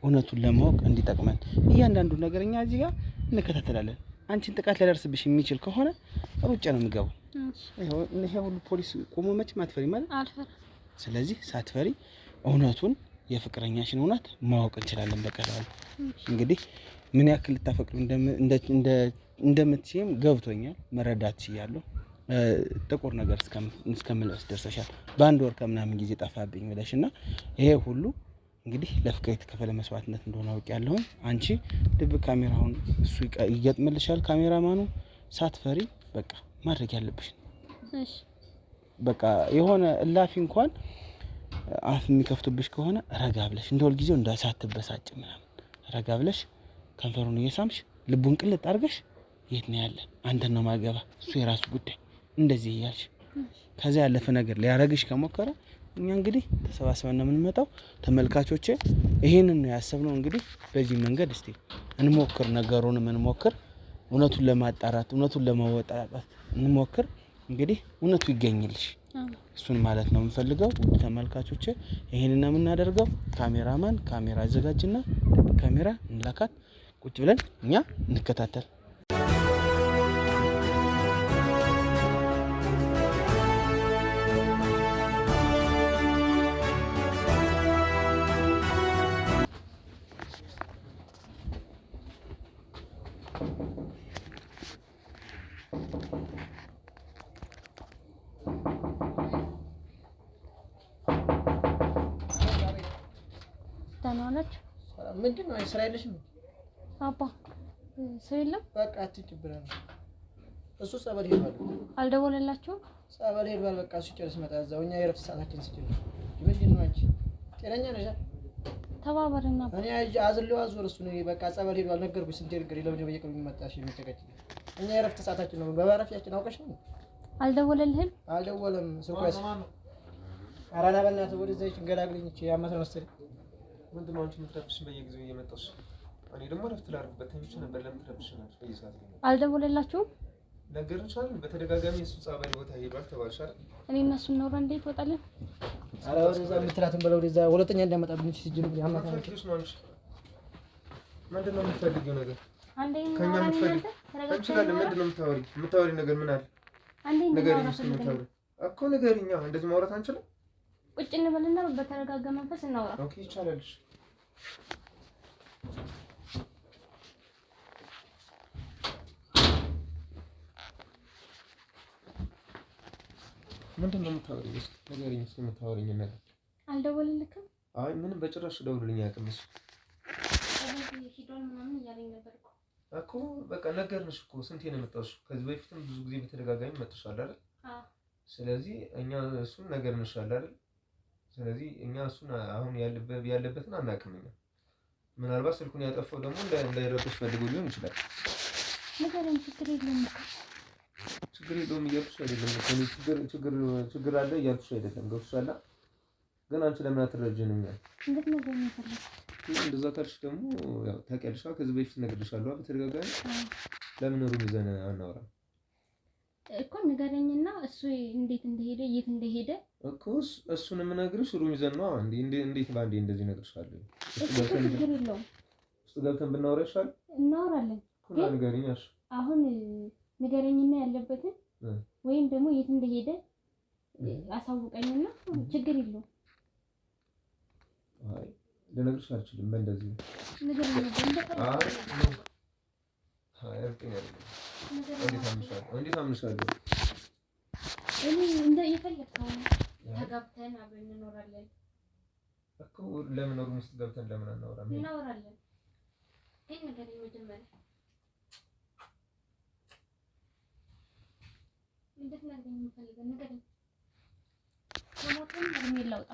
እውነቱን ለማወቅ እንዲጠቅመን እያንዳንዱ ነገርኛ እዚህ ጋር እንከታተላለን። አንቺን ጥቃት ሊያደርስብሽ የሚችል ከሆነ ሩጫ ነው የሚገባው። ይሄ ሁሉ ፖሊስ ቆሞ መቼም አትፈሪ ማለት አልፈራ። ስለዚህ ሳትፈሪ እውነቱን የፍቅረኛሽን እውነት ማወቅ እንችላለን በቀላሉ። እንግዲህ ምን ያክል ልታፈቅሩ እንደምትችይም ገብቶኛል፣ መረዳት ችያለሁ። ጥቁር ነገር እስከምለብስ ደርሰሻል። በአንድ ወር ከምናምን ጊዜ ጠፋብኝ ብለሽና ይሄ ሁሉ እንግዲህ ለፍቅር የተከፈለ መስዋዕትነት እንደሆነ አውቄያለሁ። አንቺ ድብቅ ካሜራውን እሱ ይገጥምልሻል ካሜራማኑ። ሳትፈሪ በቃ ማድረግ ያለብሽ እሺ በቃ የሆነ እላፊ እንኳን አፍ የሚከፍቱብሽ ከሆነ ረጋ ብለሽ እንደሁል ጊዜው እንዳሳትበሳጭ ምናምን ረጋ ብለሽ ከንፈሩን እየሳምሽ ልቡን ቅልጥ አድርገሽ የት ነው ያለ አንተን ነው ማገባ እሱ የራሱ ጉዳይ እንደዚህ እያልሽ ከዛ ያለፈ ነገር ሊያረግሽ ከሞከረ እኛ እንግዲህ ተሰባስበን ነው የምንመጣው። ተመልካቾቼ ይሄንን ነው ያሰብነው። እንግዲህ በዚህ መንገድ እስቲ እንሞክር፣ ነገሩን እንሞክር፣ እውነቱን ለማጣራት እውነቱን ለማወጣጣት እንሞክር። እንግዲህ እውነቱ ይገኝልሽ እሱን ማለት ነው የምንፈልገው። ተመልካቾቼ ይሄንን ነው የምናደርገው። ካሜራማን ካሜራ አዘጋጅና ካሜራ እንላካት፣ ቁጭ ብለን እኛ እንከታተል። ታናናች ምንድን ነው ስራ የለሽም? አባ ሰው የለም። በቃ አትጭብረን። እሱ ጸበል ሄዷል። አልደወለላችሁም? ጸበል ሄዷል። በቃ እሱ ጨርስ መጣ እዛው። እኛ የረፍት ሰዓታችን ስጭን። ምንድን ነው አንቺ ጤነኛ ነሽ? ተባበረና እኔ አዝለው አዞር እሱ ነው በቃ ጸበል ሄዷል። ነገርኩሽ ስንት ነገር ለምን በየቀኑ የሚመጣሽ የሚጨቀጭ። እኛ የረፍት ሰዓታችን ነው። በባረፊያችን አውቀሽ ነው። አልደወለልህም? አልደወለም። ሱቋስ አራዳ በእናትህ ወደዛ ይገላግልኝ እቺ ያመተ መሰለኝ። ምንድን ነው አንቺ የምትረብሽኝ በየጊዜው እየመጣሽ? እኔ ደግሞ ረፍት ላድርግበት ተኝቼ ነበር። ለምን ትረብሽናለሽ በየሰዓቱ? አልደወለላችሁም? ነገርንሻል። በተደጋጋሚ እሱ ጸበል ቦታ ሄዷል ተባልሽ አይደል? እኔ እነሱ ነው እንዴት ወጣለን? አረ ወደዛ የምትላትን በለው ወደዛ ሁለተኛ እንዳመጣብኝ ሲጅኑ ያማታ ነው። ምንድን ነው የምትፈልጊው ነገር? አንዴን ከኛ የምትፈልጊው እንችላለን። ምንድን ነው የምታወሪ ነገር ምን አለ? አንዴን ንገሪኝ እኮ ንገሪኝ። እንደዚህ ማውራት አንችልም? ቁጭ እንበልና በተረጋጋ መንፈስ እናውራ። ኦኬ ይቻላል። ምንድን ነው የምታወሪኝ? እስኪ ንገሪኝ። እስኪ የምታወሪኝ ነገር አልደወለልክም? አይ ምንም በጭራሽ ደውልልኝ አያውቅም እሱ። ሂዷል ምናምን እያለኝ ነበር እኮ በቃ ነገርንሽ እኮ ስንቴ ነው የመጣሁሽ? ከዚህ በፊትም ብዙ ጊዜ በተደጋጋሚ መጥተሻል አይደል? አዎ። ስለዚህ እኛ እሱን ነገርንሻል አይደል? ስለዚህ እኛ እሱን አሁን ያለበትን አናውቅም። እኛ ምናልባት ስልኩን ያጠፋው ደግሞ እንዳይረብሽ ፈልጎ ሊሆን ይችላል። ነገርን ችግር የለውም እያልኩሽ አይደለም። ችግር አለ እያልኩሽ አይደለም። ገብቶሻል? ግን አንቺ ለምን አትረጂንም? እንዴት ነው የሚፈልግ? እንደዛ ካልሽ ደግሞ ያው ታውቂያለሽ፣ ከዚህ በፊት ነግሬሻለሁ በተደጋጋሚ። ለምን ሩም ይዘን አናወራም እኮ? ንገረኝና እሱ እንዴት እንደሄደ የት እንደሄደ እኮ እሱን የምነግርሽ ሩም ይዘን ነው። እንዴት ባንዴ እንደዚህ ነግርሻለሁ? ችግር የለውም። እሱ ገብተን ብናወራ ይሻላል። እናወራለን። ግን ንገሪኝ። እሺ አሁን ንገረኝና ያለበትን ወይም ደግሞ የት እንደሄደ አሳውቀኝና ችግር የለውም። አይ ልነግርሽ አልችልም። በእንደዚህ ንገረኝ ነበር። እንዴት አምንሻለሁ? እኔ እንደ የፈለግከው ተጋብተን አብረን እንኖራለን። እኮ ለምን ሩም ውስጥ ገብተን ለምን አናወራም? እናወራለን ግን ነገር መጀመሪያ እንዴት ነው የምፈልገው ነገር ከሞተን እድሜ ላውጣ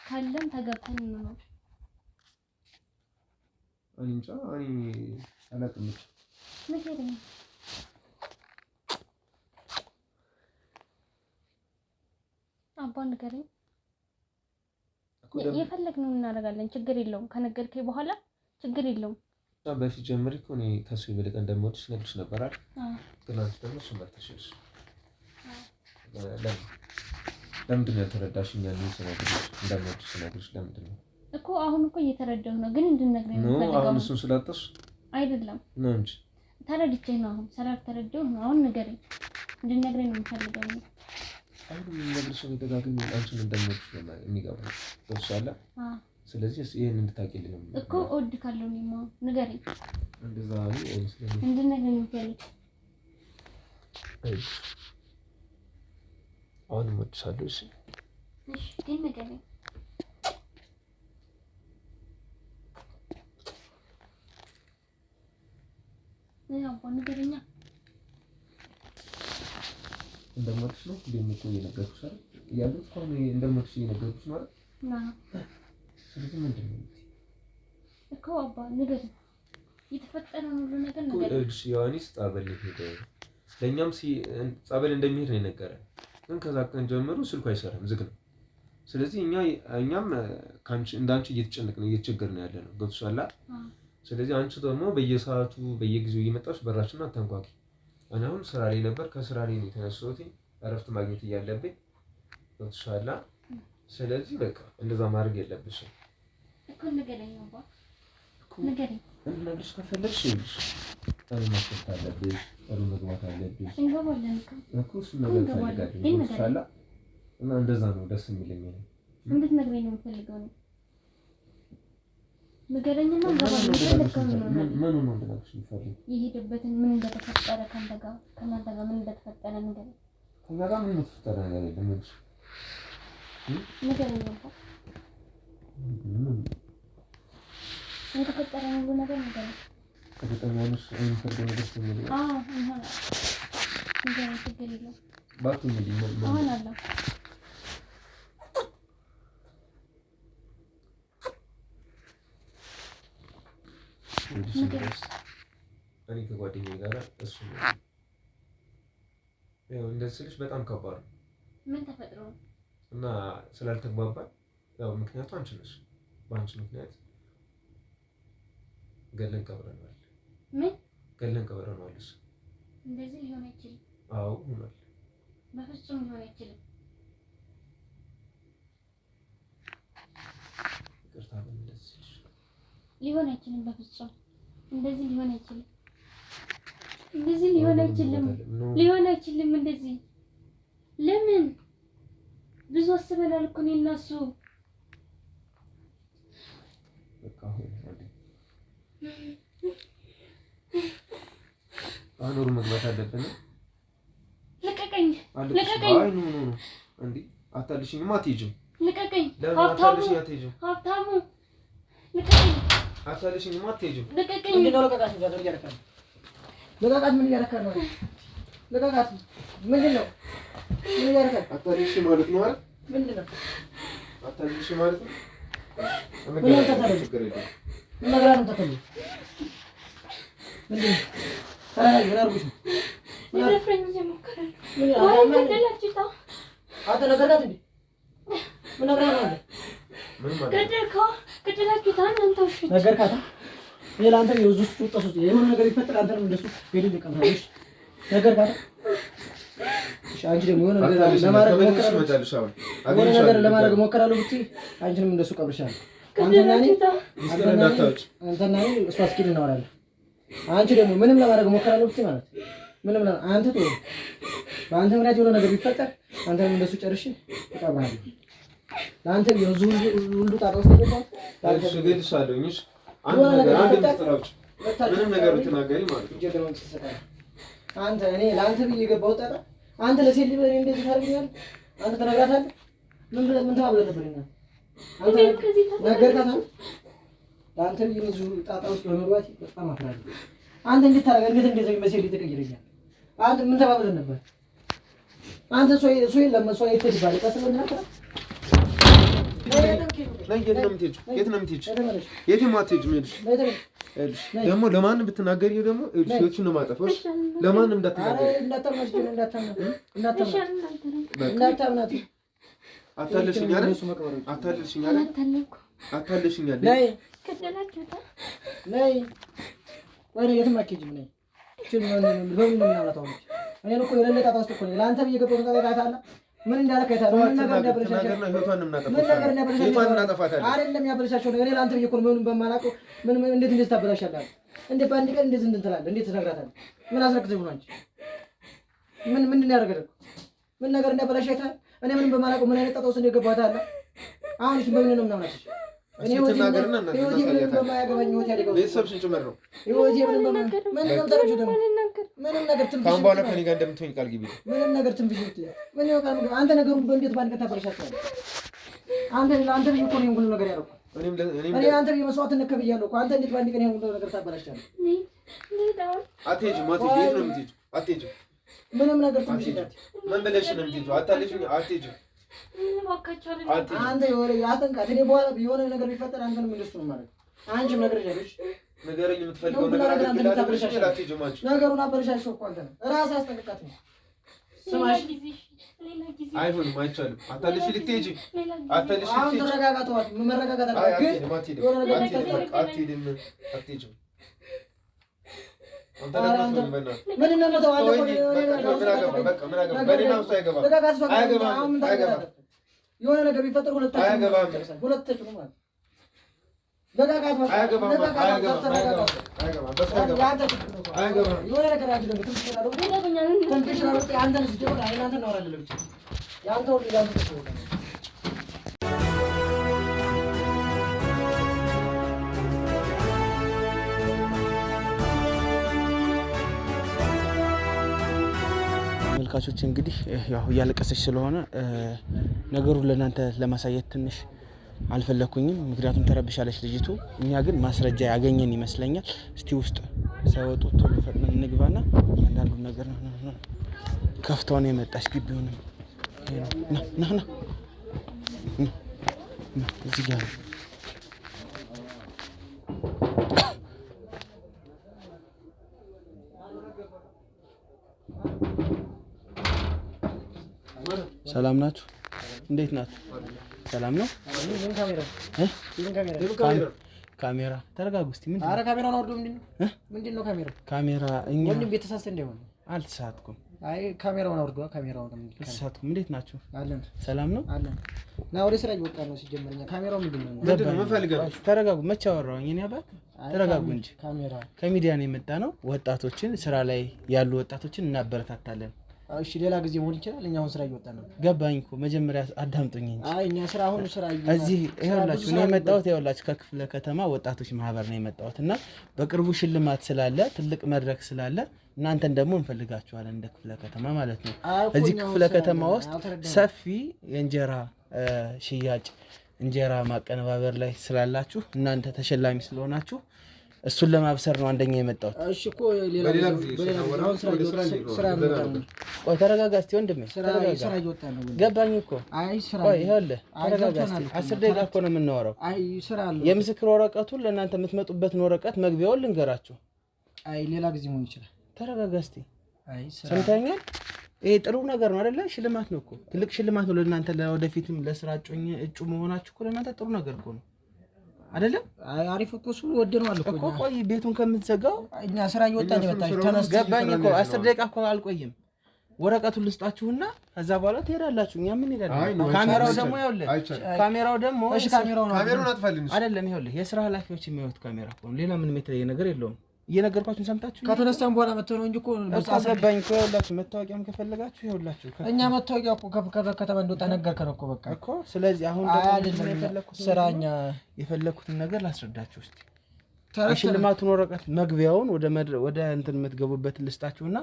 ካለም ተገብተን እንኖር። እኔ እንጃ እኔ አላውቅም። ምክንያቱም አባ ንገረኝ። የፈለግነውን እናደርጋለን፣ ችግር የለውም። ከነገርከኝ በኋላ ችግር የለውም። በፊት ጀምሬ እኮ እኔ ከሱ ይበልጥ እንደምወድሽ ነግሬሽ ነበር አይደል? ግን አንቺ ደግሞ እሱን መተሽሽ። ለምንድን ነው ያልተረዳሽኝ? ያንን ስነግርሽ እንደምወድሽ ስነግርሽ ለምንድን ነው እኮ አሁን እኮ እየተረዳሁ ነው፣ ግን እንድንነግረኝ ነው የምፈልገው። አሁን እሱን ስላጣሽ አይደለም ነው እንጂ ተረድቼ ነው። አሁን ስላልተረዳሁ ነው። አሁን ንገረኝ፣ እንድንነግረኝ ነው የምፈልገው። አሁን የምነግርሽ ደጋግሜ አንቺን እንደምወድሽ ነው የሚገባኝ። ገብቶሻል? ስለዚህ ይሄን እንድታቂልኝ ነው እኮ እወድካለሁ። እኔማ ንገረኝ። እንደዛ ነው እንድንነግረኝ ነው የምፈልገው። አሁን እወድሻለሁ። እሺ እሺ፣ ግን ንገረኝ። አባ ንገረኛ። እንደምወድሽ ነው እንደምትቆይ እየነገርኩሽ አይደል? ያሉት እኮ ነው እንደምወድሽ እየነገርኩሽ ነው አይደል? ስለዚህ ምንድን ነው እኮ አባ ንገረኝ። የተፈጠረው ሁሉ ነገር ንገረኝ። እሺ ዮሐንስ ጸበል ሄደ። ለኛም ጸበል እንደሚሄድ ነው የነገረን። ግን ከዛ ቀን ጀምሮ ስልኩ አይሰራም፣ ዝግ ነው። ስለዚህ እኛም ካንቺ እንዳንቺ እየተጨነቅን እየተቸገርን ያለ ነው። ገብቶሻል? ስለዚህ አንቺ ደግሞ በየሰዓቱ በየጊዜው እየመጣሽ በራችንን አታንኳኪ። እኔ አሁን ስራ ላይ ነበር፣ ከስራ ላይ ነው የተነሳሁት እረፍት ማግኘት እያለብኝ። ገብቶሻል? ስለዚህ በቃ እንደዛ ማድረግ የለብሽም እኮ ንገረኝ አባ ንገረኝ። እንድነግርሽ ከፈለግሽ ይኸውልሽ እኔ መስጠት አለብሽ፣ ጥሩ መግባት አለብሽ። እንገባለን እኮ እሱን ነገር ፈልጋለሁ። ገብቶሻል? እና እንደዛ ነው ደስ የሚለኝ ነው። እንድትነግረኝ ነው የምፈልገው ነው። ንገረኝና እንገባለን። ምን ነው እንድነግርሽ የምፈልገው? የሄደበትን ምን እንደተፈጠረ ከእናንተ ጋር ምን እንደተፈጠረ ንገረኝ። ከእኛ ጋር ምን እንደተፈጠረ ነገር የለም። ንገረኝ አባ የተፈጠረ ሁሉ ነገር ንገረኝ። ከበጣም ያንስ የምፈልገው ነገር ስለሚል ንገረኝ። ችግር የለውም። ባቱ እንግዲህ አሁን አለው እኔ ከጓደኛዬ ጋር እሱ ያው እንደዚህ ስልሽ በጣም ከባድ ነው። ምን ተፈጥሮ ነው? እና ስላልተግባባን ያው ምክንያቱ አንቺ ነሽ። በአንቺ ምክንያት ገለን ቀብረናል። ምን ገለን ቀብረናል? እሱ እንደዚህ ሊሆን አይችልም። አዎ ሆኗል። በፍጹም ሊሆን አይችልም። ይቅርታ ምን እንደዚህ ስልሽ ሊሆን አይችልም። በፍጹም እንደዚህ ሊሆን አይችልም። እንደዚህ ሊሆን አይችልም። ሊሆን አይችልም። እንደዚህ ለምን ብዙ አስበናል እኮ እኔ እና እሱ። በቃ አሁን መግባት አለብን። ልቀቀኝ፣ ልቀቀኝ። አይ ኖ ኖ እንዴ አታልሽኝማ፣ አትሄጂም። ልቀቀኝ። ሀብታሙ ልቀቀኝ። አታልሽኝማ፣ አትሄጂም። ልቀቀኝ። ምንድን ነው ልቀቃት? ልቀቃት። ምን እያደረክ ነው? ልቀቃት። ምንድን ነው? ምን እያደረክ? አታልሽ ማለት ነው አይደል? ምንድን ነው አታልሽ ማለት ነው? ምን ያልተፈጠረ ችግር የለም። ምን ነገር ነው ተከለ? ምንድን ነው? ታዲያ ምን አድርጉሽ? ለፍሬኝ እየሞከረ ነው። ምን ገደላችሁታ? አንተ ነገርካት እንዴ? ምን ነገር ነው? ምን ማለት ገደላችሁታ? እናንተ ውሽ ነገርካት? ሌላ አንተ የውዙስ ጡጣሱት የሆነ ነገር ይፈጠር። አንተ ነው እንደሱ ገደል ይቀርታለሽ። ነገርካት? እሺ አንቺ ደግሞ የሆነ ነገር ለማድረግ ሞከራለሁ ብትይ አንቺንም እንደሱ ቀብርሻለሁ። አንተና እኔ እሷ እስኪል እናወራለን። አንቺ ደግሞ ምንም ለማድረግ ሞከራለሁ ብትይ ማለት ምንም አንተ ተው። በአንተ ምክንያት የሆነ ነገር ቢፈጠር አንተንም እንደሱ ጨርሼ እቀብርሃለሁ። ለአንተ የውዙ ሁሉ ጣጣ ውስጥ ገባህ። ታዲያ ገድሻለሁ። እሺ ምንም ነገር ብትናገሪ ማለት ነው። አንተ እኔ ለአንተ ብዬ የገባሁት ጣጣ አንተ ለሴት ልጅ እንደዚህ ታደርገኛለህ? አንተ ተነግራታለህ? ምን ተባብለን ነበር እኛ? አንተ ነገርካት አንተ ብዙ ጣጣ ውስጥ በመግባት በጣም አፍራለሁ። አንተ እንዴት ታደርጋለህ? እንዴት መሰለኝ ተቀይረኛል። አንተ ምን ተባብለን ነበር? አንተ ሶይ ለምሶ አይተድባል ቀስበና ደግሞ ለማንም ብትናገሪ ደግሞ እልሽዎችን ነው ማጠፋሽ። ለማንም እንዳትናገሪ አታለሽኝ አይደል? አታለሽኝ አይደል? አታለሽኝ አይደል? ነይ ነይ ወይ የትም አትሄጂም። ነይ በምን ነው የምናወጣው? እኔ እኮ የሌለ ጣጣ ውስጥ እኮ ነኝ። ለአንተ ብዬ ገባሁ ታውቃለህ። ምን እንዳለ ከታለ ምን ነገር እንዳበለሻቸው አይደለም ያበለሻቸው ነገር። እኔ ለአንተ ብዬ እኮ ምኑን በማላውቀው ምን እንዴት ታበላሻለህ? እንዴት በአንድ ቀን እንዴት እንትላለህ? እንዴት ትነግራታለህ? ምን አስረክተህ ነው አንቺ? ምንድን ነው ያደረገው? ምን ነገር እንዳበላሻታ እኔ ምንም በማላውቀው ምን አይነት ጣጣ ውስጥ እንደገባህ ታውቃለህ? አሁን እሺ በምን ነው ምናምን አትሽ እኔ ወዲና ምንም በማያገባኝ ወት ያደረገው ቤተሰብሽን ጭምር ነው ይወጂ ምንም ተረጁ ደግሞ ምንም ነገር ትንሽ ካም በኋላ ከኔ ጋር እንደምትሆኝ ቃል ግቢ። ምንም ነገር ትንሽ ምን ይወቃል? አንተ ነገሩን በእንዴት ባንድ ከተበረሻቸው አንተ ልጅ እኮ ነው ሁሉ ነገር ያደረኩት። እኔ አንተ በመስዋዕት ነከብያለሁ እኮ አንተ እንዴት ባንድ ቀን ሁሉ ነገር ታበላሻለህ? አትሄጂም የት ነው የምትሄጂው? አትሄጂም ምንም ነገር ትንሽ ምን ብለሽ ነው የምትሄጂው? አትሄጂም አንተ የሆነ ያተንካት እኔ በኋላ የሆነ ነገር ቢፈጠር አንተንም እንደሱ ነው ማለት አንቺም ነገር ያለሽ ነገርኝ የምትፈልገው ነገር ነገሩን አበረሻሽው እኮ አንተ ራስህ አስጠንቅቃት ነው። ስማሽ አይሆንም፣ አይቻልም። አታልሽ ልትሄጂ አታልሽ ልትሄጂ አሁን ተረጋጋተዋት መረጋጋት አለ ግን የሆነ ነገር አትሄጂም። ምን ነው መተው አለ እኮ የሆነ ነገር ቢፈጠር ሁለታችሁ ነው ማለት ተመልካቾች እንግዲህ ያው እያለቀሰች ስለሆነ ነገሩን ለእናንተ ለማሳየት ትንሽ አልፈለኩኝም፣ ምክንያቱም ተረብሻለች ልጅቱ። እኛ ግን ማስረጃ ያገኘን ይመስለኛል። እስቲ ውስጥ ሳይወጡ ቶሎ ፈጥነን እንግባና አንዳንዱ ነገር ነው ከፍተው ነው የመጣች ግቢውንም ና እዚህ ጋር ሰላም ናችሁ? እንዴት ናችሁ? ሰላም ነው? ካሜራ ተረጋጉ እስቲ። ምንድነው? አረ ካሜራውን አውርዶ ምንድነው ካሜራ እኛ ወንድም ቤተሳሰ እንደሆነ አልተሳትኩም። አይ ካሜራውን አውርዶ ካሜራውን አልተሳትኩም። እንዴት ናችሁ? አለን። ሰላም ነው? አለን። ና ወደ ስራ እየወጣ ነው ሲጀመርኛ። ካሜራው ምንድነው? ተረጋጉ። መቼ አወራሁኝ እኔ አባት? ተረጋጉ እንጂ። ካሜራ ከሚዲያ ነው የመጣ ነው። ወጣቶችን ስራ ላይ ያሉ ወጣቶችን እናበረታታለን። እሺ ሌላ ጊዜ መሆን ይችላል። እኛ አሁን ስራ እየወጣ ነው። ገባኝ እኮ መጀመሪያ አዳምጡኝ እንጂ። አይ እኛ ስራ አሁን ስራ እዚህ ይኸውላችሁ እኔ የመጣሁት ይኸውላችሁ ከክፍለ ከተማ ወጣቶች ማህበር ነው የመጣሁት እና በቅርቡ ሽልማት ስላለ ትልቅ መድረክ ስላለ እናንተን ደግሞ እንፈልጋችኋለን እንደ ክፍለ ከተማ ማለት ነው። እዚህ ክፍለ ከተማ ውስጥ ሰፊ የእንጀራ ሽያጭ እንጀራ ማቀነባበር ላይ ስላላችሁ እናንተ ተሸላሚ ስለሆናችሁ እሱን ለማብሰር ነው አንደኛ የመጣሁት። እሺ እኮ ሌላ ስራ ነው። ቆይ ተረጋጋ እስቲ ወንድሜ፣ ስራ እየወጣ ነው። ገባኝ እኮ። አይ ስራ ቆይ ይኸውልህ ተረጋጋ እስቲ። 10 ደቂቃ እኮ ነው የምናወራው። አይ ስራ አለ። የምስክር ወረቀቱን ለእናንተ የምትመጡበትን ወረቀት መግቢያውን ልንገራችሁ። አይ ሌላ ጊዜ መሆን ይችላል። ተረጋጋ እስቲ። አይ ስራ ሰምተኛል። ይሄ ጥሩ ነገር ነው አይደለ? ሽልማት ነው እኮ ትልቅ ሽልማት ነው ለእናንተ ለወደፊትም ለስራ እጩ መሆናችሁ እኮ ለእናንተ ጥሩ ነገር እኮ ነው አይደለም? አሪፍ እኮ እሱ ወደነዋል እኮ። ቆይ ቤቱን ከምትዘጋው እኛ ስራ እየወጣን ይመጣል። ተነስ ገባኝ እኮ 10 ደቂቃ እኮ አልቆይም። ወረቀቱን ልስጣችሁና ከዛ በኋላ ትሄዳላችሁ። እኛ ምን ሄዳለን? ካሜራው ደግሞ ይኸውልህ፣ ካሜራው ደግሞ እሺ፣ ካሜራውን አጥፋልኝ አይደለም። ይኸውልህ የስራ ኃላፊዎች የሚያዩት ካሜራ እኮ ነው። ሌላ ምንም የተለየ ነገር የለውም። እየነገርኳችሁን ሰምታችሁ ከተነስተን በኋላ መተው ነው እንጂ እኮ አስገባኝ እኮ። ይኸውላችሁ መታወቂያም ከፈለጋችሁ ይኸውላችሁ እኛ መታወቂያ እኮ ከተማ እንደወጣ ነገርከን እኮ በቃ እኮ። ስለዚህ አሁን ደግሞ የፈለኩት ስራኛ የፈለኩትን ነገር ላስረዳችሁ እስቲ። የሽልማቱን ወረቀት መግቢያውን ወደ እንትን የምትገቡበት ልስጣችሁና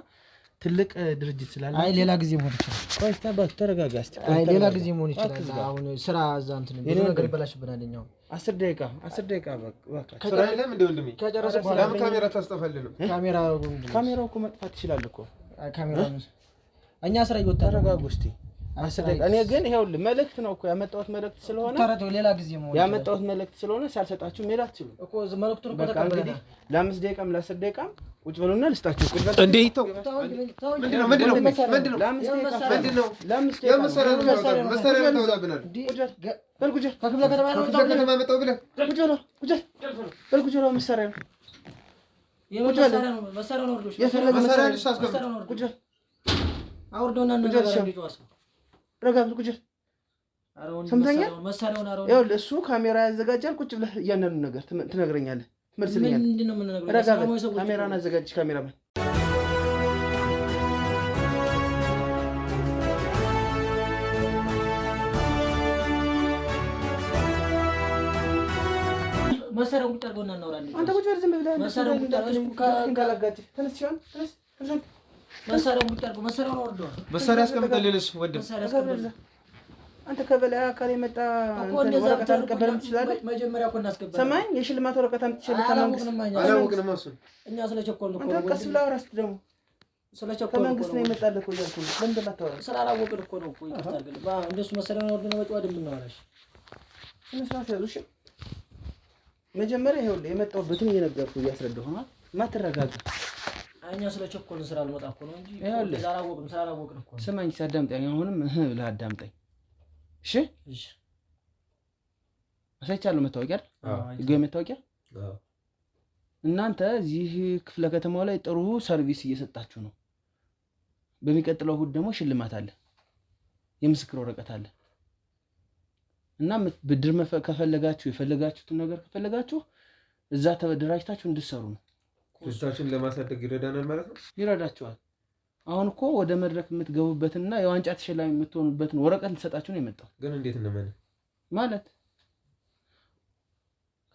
ትልቅ ድርጅት ስላለ አይ ሌላ ጊዜ መሆን ይችላል። ቆይ ስታባክ ተረጋጋ እስቲ። አይ ሌላ ጊዜ መሆን ይችላል። አሁን ስራ እዛ እንትን ብዙ ነገር ይበላሽብናል። እኛው 10 ደቂቃ በቃ ስራ የለም እንደ ወንድሜ ከጨረሰ በኋላ ለምን ካሜራ ታስጠፋልንም? ካሜራው እኮ መጥፋት ይችላል እኮ ካሜራው እኛ ስራ ይወጣ። ተረጋጉ እስቲ 10 ደቂቃ። እኔ ግን ይኸውልህ መልእክት ነው እኮ ያመጣሁት መልእክት ስለሆነ ተረቶ ሌላ ጊዜ መሆን ያመጣሁት መልእክት ስለሆነ ሳልሰጣችሁ መሄድ አትችሉም እኮ መልእክቱን እኮ ተቀበለና ለ5 ደቂቃም ለ10 ደቂቃም ቁጭ በሉና ልስጣችሁ። ቁጭ በሉ እንዴ ይተው። ምንድነው መሳሪያ ተወዛብናል። በል ቁጭ ከክፍለ ከተማ ነው መጣው ብለህ በል ቁጭ ነው መሳሪያ ነው መሳሪያ ነው ወርዶሽ መሳሪያ ነው ቁጭ አውርዶና ነው ረጋ ብል ቁጭ ሰምተኛ ይኸውልህ እሱ ካሜራ ያዘጋጃል። ቁጭ ብለህ እያንዳንዱን ነገር ትነግረኛለህ፣ ትመልስልኛለህ። ምንድነው የምንነግረው? ረጋ ብል ካሜራን አዘጋጅ። ካሜራማን መሳሪያውን ቁጭ አድርገውና እናወራለን። አንተ ቁጭ በል ዝም ብለህ መሳሪያውን ቁጭ አድርገው ካላጋጭ ተነስ ሲሆን ተነስ መሳሪያውን ቁጭ አድርገው መሳሪያውን አወርደዋል። መሳሪያ አስቀምጠልልሽ ወንድም አንተ ከበላይ አካል የመጣ ወረቀት አልቀበልም ትችላለህ። መጀመሪያ እኮ እናስቀበል ሰማኝ። የሽልማት ወረቀት አምጥቼልህ ከመንግስት አላወቅንም። እሱን እኛ ስለቸኮልን እኮ አንተ ቀስ ብለህ አውራስ ደግሞ ስለቸኮልን ከመንግስት ነው የመጣልህ እኮ እያልኩህ ነው። ለምን እንደማታወራ ስላላወቅን እኮ ነው እኮ ይቅርታ አድርግልኝ። እንደሱ መሳሪያውን አወርደን ነው ወጪ የምናወራሽ። ስነ ስርዓት ያዙ። እሺ መጀመሪያ ይኸውልህ የመጣሁበትን እየነገርኩህ እያስረዳሁ ነው። ማትረጋጋ እኛ ስለቸኮልን ስላልመጣ እኮ ነው እንጂ ስላላወቅን እኮ ነው። ስማኝ ሲያዳምጠኝ አሁንም ብለህ አዳምጠኝ። እሺ አሳይቻለሁ። መታወቂያ ህጋዊ መታወቂያ። እናንተ እዚህ ክፍለ ከተማው ላይ ጥሩ ሰርቪስ እየሰጣችሁ ነው። በሚቀጥለው እሑድ ደግሞ ሽልማት አለ፣ የምስክር ወረቀት አለ እና ብድር ከፈለጋችሁ የፈለጋችሁትን ነገር ከፈለጋችሁ እዛ ተደራጅታችሁ እንድትሰሩ ነው። ድርጅታችንን ለማሳደግ ይረዳናል ማለት ነው። ይረዳችኋል። አሁን እኮ ወደ መድረክ የምትገቡበትና የዋንጫ ተሸላሚ የምትሆኑበትን ወረቀት ልሰጣችሁ ነው የመጣው። ግን እንዴት እንመን ማለት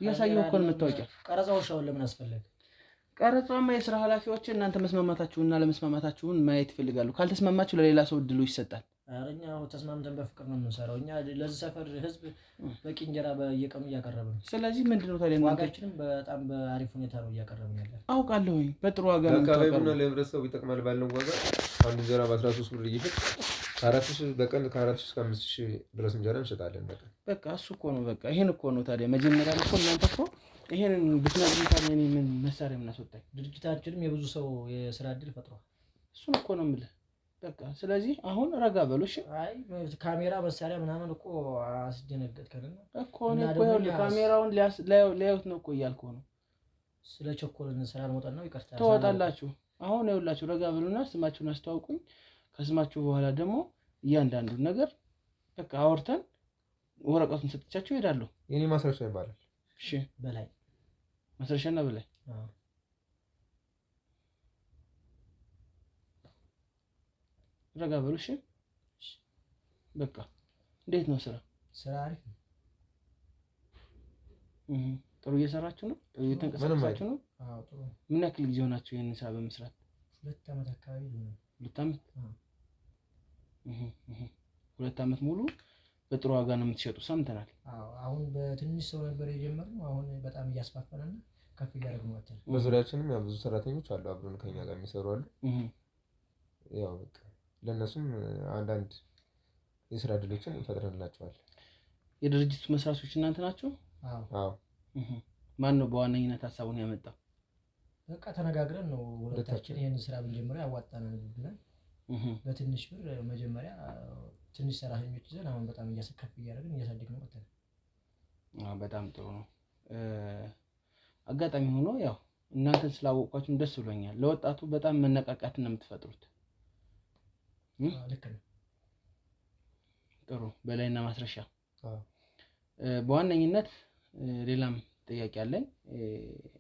እያሳየሁ እኮ ነው መታወቂያ። ቀረጻው ሻውን ለምን አስፈለገ? ቀረጻማ የስራ ኃላፊዎች እናንተ መስማማታችሁንና ለመስማማታችሁን ማየት ይፈልጋሉ። ካልተስማማችሁ ለሌላ ሰው እድሉ ይሰጣል። እኛ ተስማምተን በፍቅር ነው የምንሰራው። እኛ ለዚህ ሰፈር ህዝብ በቂ እንጀራ በየቀኑ እያቀረብን ነው። ስለዚህ ምንድነው ታዲያ ዋጋችንም በጣም በአሪፍ ሁኔታ ነው እያቀረብን ያለ። አውቃለሁኝ በጥሩ ዋጋ ነው። አካባቢውና ለህብረተሰቡ ይጠቅማል ባለው ዋጋ አንድ እንጀራ በ13 ብር እየሸጥ ከ4000 በቀን ከ4000 እስከ 5000 ድረስ እንጀራ እንሸጣለን በቀን። በቃ እሱ እኮ ነው በቃ ይሄን እኮ ነው ታዲያ መጀመሪያ እኮ እናንተ እኮ ይሄንን ብትነግሩኝ ታዲያ እኔ ምን መሳሪያ ምን አስወጣኝ? ድርጅታችንም የብዙ ሰው የስራ እድል ፈጥሯል። እሱን እኮ ነው የምልህ። በቃ ስለዚህ አሁን ረጋ በሉ እሺ። አይ ካሜራ መሳሪያ ምናምን እኮ አስደነገጥከን እኮ ነው እኮ ይኸውልህ ካሜራውን ሊያዩት ነው እኮ እያልኩህ ነው። ስለቸኮልን ስራ አልወጣን ነው። ይቅርታ ትወጣላችሁ። አሁን ይኸውላችሁ ረጋ በሉና ስማችሁን አስተዋውቁኝ። ከስማችሁ በኋላ ደግሞ እያንዳንዱን ነገር በቃ አውርተን ወረቀቱን ሰጥቻችሁ እሄዳለሁ። የኔ ማስረሻ ይባላል። እሺ በላይ ማስረሻና በላይ ረጋ በሉ እሺ። በቃ እንዴት ነው ስራ? ስራ አሪፍ ነው። ጥሩ እየሰራችሁ ነው? ጥሩ እየተንቀሳቀሳችሁ ነው? አዎ ጥሩ። ምን ያክል ጊዜ ሆናችሁ ይሄንን ስራ በመስራት? 2 ዓመት አካባቢ ነው። 2 ዓመት? 2 ዓመት ሙሉ በጥሩ ዋጋ ነው የምትሸጡ ሰምተናል። አዎ አሁን በትንሽ ሰው ነበር የጀመርነው። አሁን በጣም እያስፋፋንና ከፍ እያደረግን ነው። በዙሪያችንም ያው ብዙ ሰራተኞች አሉ አብረን ከኛ ጋር የሚሰሩ አሉ። ያው በቃ ለእነሱም አንዳንድ የስራ እድሎችን እንፈጥረንላቸዋል። የድርጅቱ መስራቾች እናንተ ናችሁ? አዎ። ማን ነው በዋነኝነት ሀሳቡን ያመጣው? በቃ ተነጋግረን ነው ሁለታችን ይሄን ስራ ብንጀምረው ያዋጣናል ብለን በትንሽ ብር መጀመሪያ ትንሽ ሰራተኞች ይዘን አሁን በጣም እያሰከፍ እያደረግን እያሳደግን ነው። በጣም ጥሩ ነው። አጋጣሚ ሆኖ ያው እናንተን ስላወቅኳችሁ ደስ ብሎኛል። ለወጣቱ በጣም መነቃቃትን ነው የምትፈጥሩት። ልክ ነው። ጥሩ በላይና ማስረሻ በዋነኝነት ሌላም ጥያቄ አለኝ።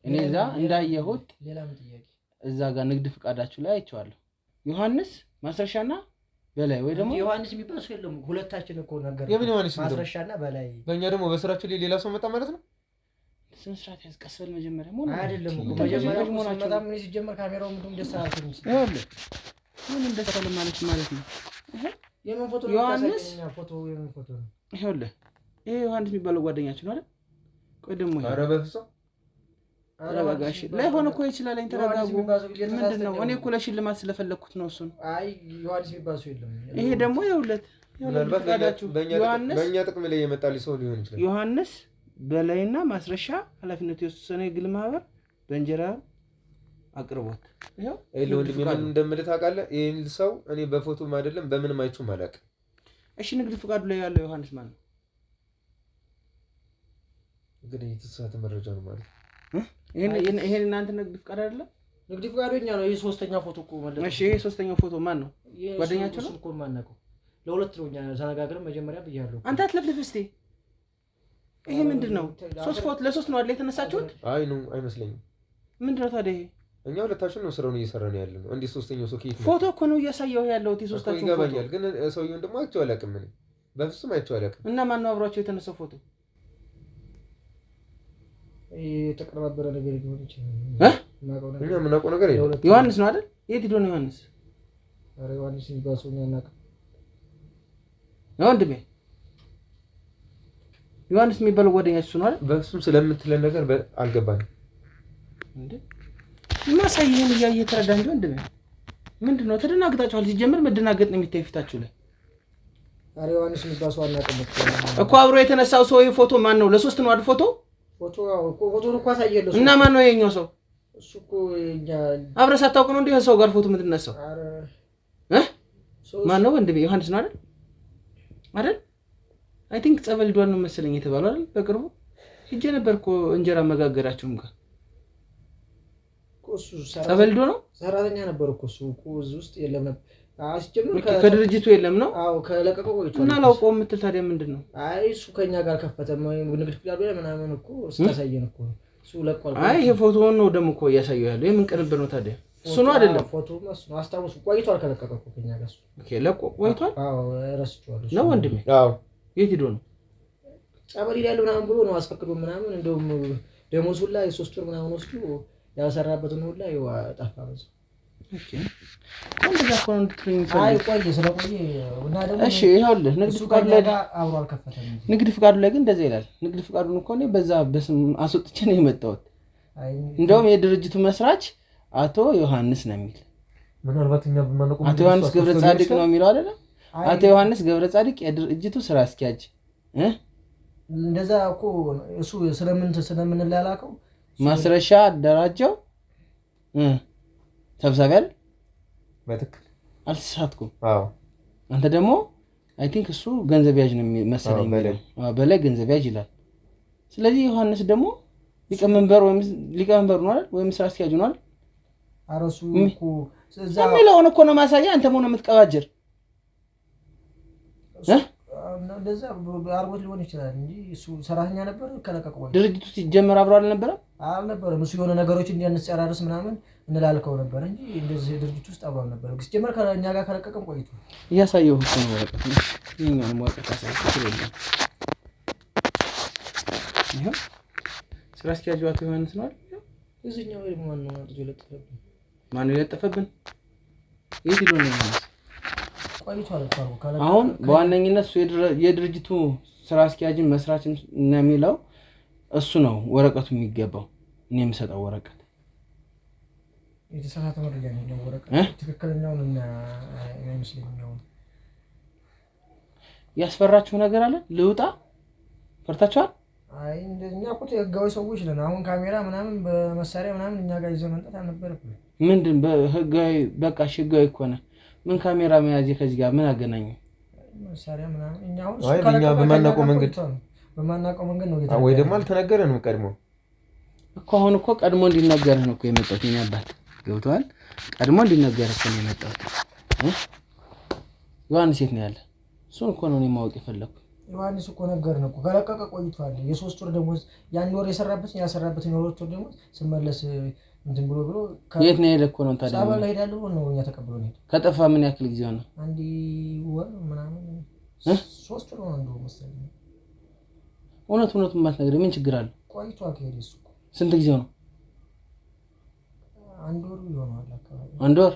እኔ እዛ እንዳየሁት ሌላም ጥያቄ እዛ ጋር ንግድ ፍቃዳችሁ ላይ አይቼዋለሁ። ዮሐንስ ማስረሻና በላይ ወይ ደግሞ ዮሐንስ የሚባል ሰው የለም። ሁለታችን እኮ ነገር የምን ዮሐንስ ማስረሻና በላይ። በእኛ ደግሞ በስራችን ላይ ሌላ ሰው መጣ ማለት ነው። ስነ ስርዓት ያስቀስበል መጀመሪያ ሞኝ አይደለም እኮ መጀመሪያ ሆናችሁ በጣም ምን ሲጀመር ካሜራው ምንም ደስ አላልኩም። ይኸውልህ ምን እንደሰለ ማለት ነው የምን ፎቶ ዮሐንስ ፎቶ የምን ፎቶ ነው ይኸውልህ ይሄ ዮሐንስ የሚባለው ጓደኛችን አይደል ቆይ ደግሞ ኧረ በፍጹም አረጋጋሽ ላይ ሆነ እኮ ይችላል ተረጋጉ ምንድነው እኔ እኮ ለሽልማት ስለፈለኩት ነው እሱን አይ ዮሐንስ የሚባል ሰው የለም ይሄ ደግሞ ይኸውልህ በእኛ ጥቅም ላይ የመጣልኝ ሰው ሊሆን ይችላል ዮሐንስ በላይና ማስረሻ ኃላፊነቱ የወሰነ የግል ማህበር በእንጀራ አቅርቦት ይሄው ወንድሜ ምን እንደምልህ ታውቃለህ ይሄን ሰው እኔ በፎቶም አይደለም በምንም አይቼው ማለቅ እሺ ንግድ ፍቃዱ ላይ ያለው ዮሐንስ ማን ነው እንግዲህ የተሳሳተ መረጃ ነው ማለት ይሄን እናንተ ንግድ ፍቃድ አይደለም ንግድ ፍቃደኛ ነው ይሄ ሶስተኛ ፎቶ እኮ ማለት እሺ ይሄ ሶስተኛው ፎቶ ማን ነው ጓደኛችሁ ነው እኮ ማን ነው ለሁለት ነው እኛ ተነጋግረን መጀመሪያ ብያለሁ አንተ አትለፍልፍ እስቲ ይሄ ምንድነው ሶስት ፎቶ ለሶስት ነው አይደል የተነሳችሁት አይ ነው አይመስለኝም ምንድነው ታዲያ ይሄ እኛ ሁለታችን ነው ስራውን እየሰራን ያለነው እንዴ ሶስተኛው ሰው ከየት ፎቶ እኮ ነው እያሳየው ያለው የሶስታችሁ ፎቶ ይገባኛል ግን ሰውየውን ደግሞ አይቼው አላውቅም እኔ በፍጹም አይቼው አላውቅም እና ማን ነው አብሯቸው የተነሳው ፎቶ የተቀረበረ ነገር ሊሆን ይችላል እኛ ምናውቀው ነገር የለም ዮሐንስ ነው አይደል የት ሄዶ ነው ዮሐንስ አረ ዮሐንስ ይባሰው ያናቀ ነው ወንድሜ ዮሐንስ የሚባለው ጓደኛችሁ ነው አይደል በፍጹም ስለምትለን ነገር አልገባንም እንዴ ማሳየን እያየተረዳ እንጂ ወንድሜ ምንድነው ተደናግጣችኋል ሲጀምር መደናገጥ ነው የሚታይ ፊታችሁ ላይ አረ ዮሐንስ የሚባሰው ያናቀ እኮ አብሮ የተነሳው ሰው ፎቶ ማን ነው ለሶስት ነው አይደል ፎቶ ፎቶ እኮ አሳየለው እና ማን ነው የኛው ሰው እሱ እኮ እኛ አብረህ ሳታውቅ ነው እንዴ ሰው ጋር ፎቶ የምትነሳው አረ ማን ነው ወንድሜ ዮሐንስ ነው አይደል አይ ቲንክ ጸበል ዷን ነው መሰለኝ የተባለው አይደል በቅርቡ ሂጄ ነበርኩ እንጀራ መጋገራችሁም ጋር እሱ ጸበል ዶ ነው ሰራተኛ ነበር እኮ እሱ እዚህ ውስጥ የለም ነበር አስጀምር ከድርጅቱ የለም ነው አዎ ከለቀቀው ቆይቷል እና ላውቀው የምትል ታዲያ ምንድነው አይ እሱ ከኛ ጋር ከፈተ ንግድ ፍቃድ ላይ ምናምን እኮ ስታሳየን እኮ እሱ ለቋል አይ ይሄ ፎቶውን ነው ደግሞ እኮ እያሳየው ያለው የምን ቅንብር ነው ታዲያ እሱ ነው አይደለም ፎቶ ነው አስታውሱ ቆይቷል ከለቀቀው እኮ ከኛ ጋር ኦኬ ለቆ ቆይቷል አዎ ረስቷል ነው ወንድሜ አዎ የት ሄዶ ነው ጸበል ይላል ምናምን ብሎ ነው አስፈቅዶ ምናምን እንደውም ደሞዝ ሁላ የሶስት ወር ምናምን ወስዶ ያሰራበትን ሁላ ጠፋ ነው ኦኬ እንደዛ ኮን ትሬኒንግ አይ ቆይ ስለቆየ እና ደግሞ እሺ ይኸውልህ ንግድ ፍቃዱ ላይ አብሮ አልከፈተም ንግድ ፍቃዱ ላይ ግን እንደዛ ይላል ንግድ ፍቃዱን እኮ ነው በዛ በስም አስወጥቼ ነው የመጣሁት እንደውም የድርጅቱ መስራች አቶ ዮሐንስ ነው የሚል ምናልባት እኛ በማንቆ አቶ ዮሐንስ ገብረ ጻድቅ ነው የሚለው አይደል አቶ ዮሐንስ ገብረ ጻድቅ የድርጅቱ ስራ አስኪያጅ እንደዛ እኮ እሱ ስለምንላላከው ማስረሻ አደራጀው ሰብሳቢ አይደል በትክክል አልተሳትኩም አዎ አንተ ደግሞ አይ ቲንክ እሱ ገንዘብ ያዥ ነው መሰለኝ በላይ ገንዘብ ያዥ ይላል ስለዚህ ዮሐንስ ደግሞ ሊቀመንበር ነው አይደል ወይም ስራ አስኪያጅ ነው አይደል አረሱ እኮ እዛ የሚለውን እኮ ነው ማሳያ አንተ ምን የምትቀባጀር እንደዛ አርቦት ሊሆን ይችላል እንጂ እሱ ሰራተኛ ነበር ከለቀቀው ድርጅቱ ሲጀመር አብሮ አልነበረም እሱ የሆነ ነገሮች እንዲያንጸራርስ ምናምን እንላልከው ነበር እንጂ እንደዚህ ድርጅት ውስጥ አብሮ አልነበረም ሲጀመር ከኛ ጋር ከለቀቀም ቆይቶ እያሳየው እኮ ነው ወረቀት ነው የኛውን ወረቀት አሳይቶ ይላል ይሄ ስራ አስኪያጁ አቶ ዮሐንስ ነው አይደል እዚህኛው ወይ ማን ነው አጥጆ ለጥፈብን ማን ነው የለጠፈብን የት ሄዶ ነው ዮሐንስ ቆይቷል አሁን በዋነኝነት የድርጅቱ ስራ አስኪያጅን መስራችን ነው የሚለው እሱ ነው ወረቀቱ የሚገባው እኔ የምሰጠው ወረቀት የተሳሳተ መረጃ ነው ወረቀት ትክክለኛውን እና አይመስልኝም ያስፈራችሁ ነገር አለ ልውጣ ፈርታችኋል አይ እንደኛ እኮ ህጋዊ ሰዎች ነን አሁን ካሜራ ምናምን በመሳሪያ ምናምን እኛ ጋር ይዘን መምጣት አልነበረም ምንድን በህጋዊ በቃ ህጋዊ እኮ ነው ምን ካሜራ መያዝ ከዚህ ጋር ምን አገናኘው መሳሪያ ምናምን እኛ አሁን አይ በእኛ በማናውቀው መንገድ ነው ወይ ደግሞ አልተነገረንም ቀድሞ እኮ አሁን እኮ ቀድሞ እንዲነገርህ ነው እኮ የመጣሁት የኔ አባት ገብቷል ቀድሞ እንዲነገርህ ነው የመጣሁት ዮሐንስ የት ነው ያለ እሱን እኮ ነው እኔ ማወቅ የፈለኩት ዮሐንስ እኮ ነገር ነው እኮ ከለቀቀ ቆይቷል የሶስት ወር ደሞዝ ያን ወር ያሰራበትን የወር ደሞዝ ስመለስ እንትን ብሎ የት ነው የሄደው እኮ ነው ታዲያ ሳባ ላይ ሄዳለሁ ነው እኛ ተቀብሎ ነው ከጠፋ ምን ያክል ጊዜ ሆነ አንዲ ወር ምናምን ሶስት ወር ነው መሰለኝ እውነቱን ማትነግረኝ ምን ችግር አለ ቆይቷል ከሄደ እሱ ስንት ጊዜ ነው አንድ ወር ይሆናል አካባቢ አንድ ወር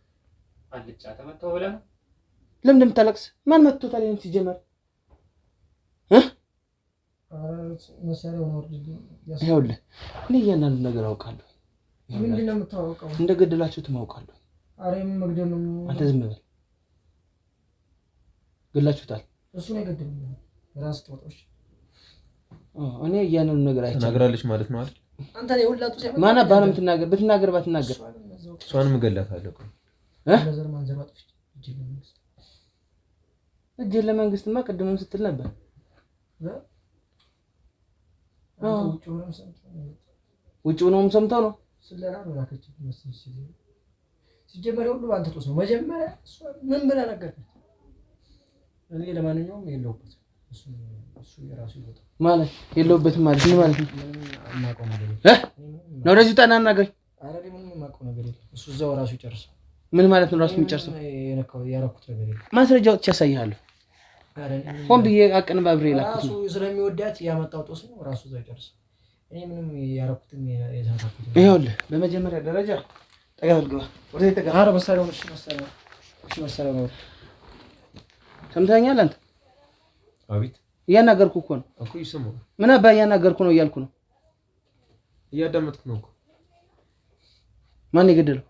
አልጫ ተመታው ብለህ ነው? ለምን እንደምታለቅስ? ማን መጥቶታል? ይሄን ሲጀመር መሳሪያው ነው ወርድ ይኸውልህ፣ እኔ እያንዳንዱ ነገር አውቃለሁ። ምንድን ነው የምታውቀው? እንደገደላችሁት አውቃለሁ። ኧረ ምን መግደል ነው? አንተ ዝም በል። ገላችሁታል። እሱ ነው የገደለው። ራስ ተወጣሽ። እኔ እያንዳንዱ ነገር አይቻልም። ተናግራለች ማለት ነው አይደል? አንተ ላይ ሁላቱ ሲያመጣ ማን አባንም ትናገር፣ ብትናገር ባትናገር እሷንም እገላታለሁ። ለዘር ማንዘር አጥፍሽ እጅ ለመንግስትማ ቅድምም ስትል ነበር። ውጭ ሆኖም ሰምተው ነው ስለራ ነው ላከች መስል ሲጀመር ሁሉ አንተ ጦስ ነው። መጀመሪያ እሷ ምን ብላ ነገርኩት። እኔ ለማንኛውም የለውበት እሱ የራሱ ይወጣ ማለት የለውበትም ማለት ምን ማለት ነው? ማቆም ነገር ነው ወደዚህ ጣናና ነገር አረዲ ምን ማቆም ነገር እሱ እዛው ራሱ ይጨርሳል። ምን ማለት ነው? ራሱ የሚጨርሰው የነካው ያረኩት ነገር የለም። ማስረጃው ያሳይሃለሁ። ሆን ብዬ አቀነባብሬ ላኩት። ራሱ ስለሚወዳት ያመጣው ጦስ ነው። ራሱ እዛው ይጨርሳል። እኔ ምንም ያረኩትም የተናካኩት ይኸውልህ፣ በመጀመሪያ ደረጃ ጠጋል ግባ ወደ ተጋ አረ መሳሪያው መሳሪያው ነው። ሰምተኛል አንተ? አቤት። እያናገርኩ እኮ ነው እኮ ይሰማው። ምን አባ እያናገርኩ ነው እያልኩ ነው። እያዳመጥኩ ነው እኮ። ማን የገደለው?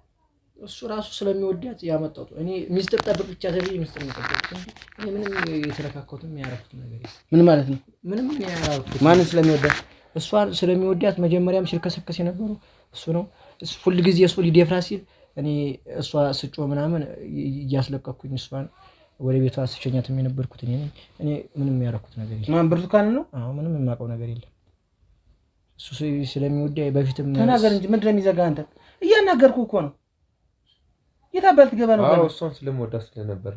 እሱ ራሱ ስለሚወዳት ያመጣው። እኔ ሚስጥር ጠብቅ ብቻ ተብዬ ሚስጥር ነው ጠብቅ እንጂ እኔ ምንም የተረካከውትም ያረኩት ነገር የለም። ምን ማለት ነው? ምንም ምን ያረኩት ማንን ስለሚወዳት? እሷን ስለሚወዳት መጀመሪያም ሲልከሰከስ የነበረው እሱ ነው። እሱ ሁሉ ጊዜ እሱ ሊደፍራ ሲል እኔ እሷ ስጮ ምናምን እያስለቀኩኝ እሷን ወደ ቤቷ አስቸኛትም የነበርኩት እኔ ነኝ። እኔ ምንም ያረኩት ነገር የለም። ማን ብርቱካን ነው? አዎ ምንም የማውቀው ነገር የለም። እሱ ስለሚወዳ በፊትም ተናገር እንጂ ምንድን ነው የሚዘጋህ አንተ? እያናገርኩ እኮ ነው። የታባል ትገባ ነው? አዎ እሷን ስለምወዳት ስለነበር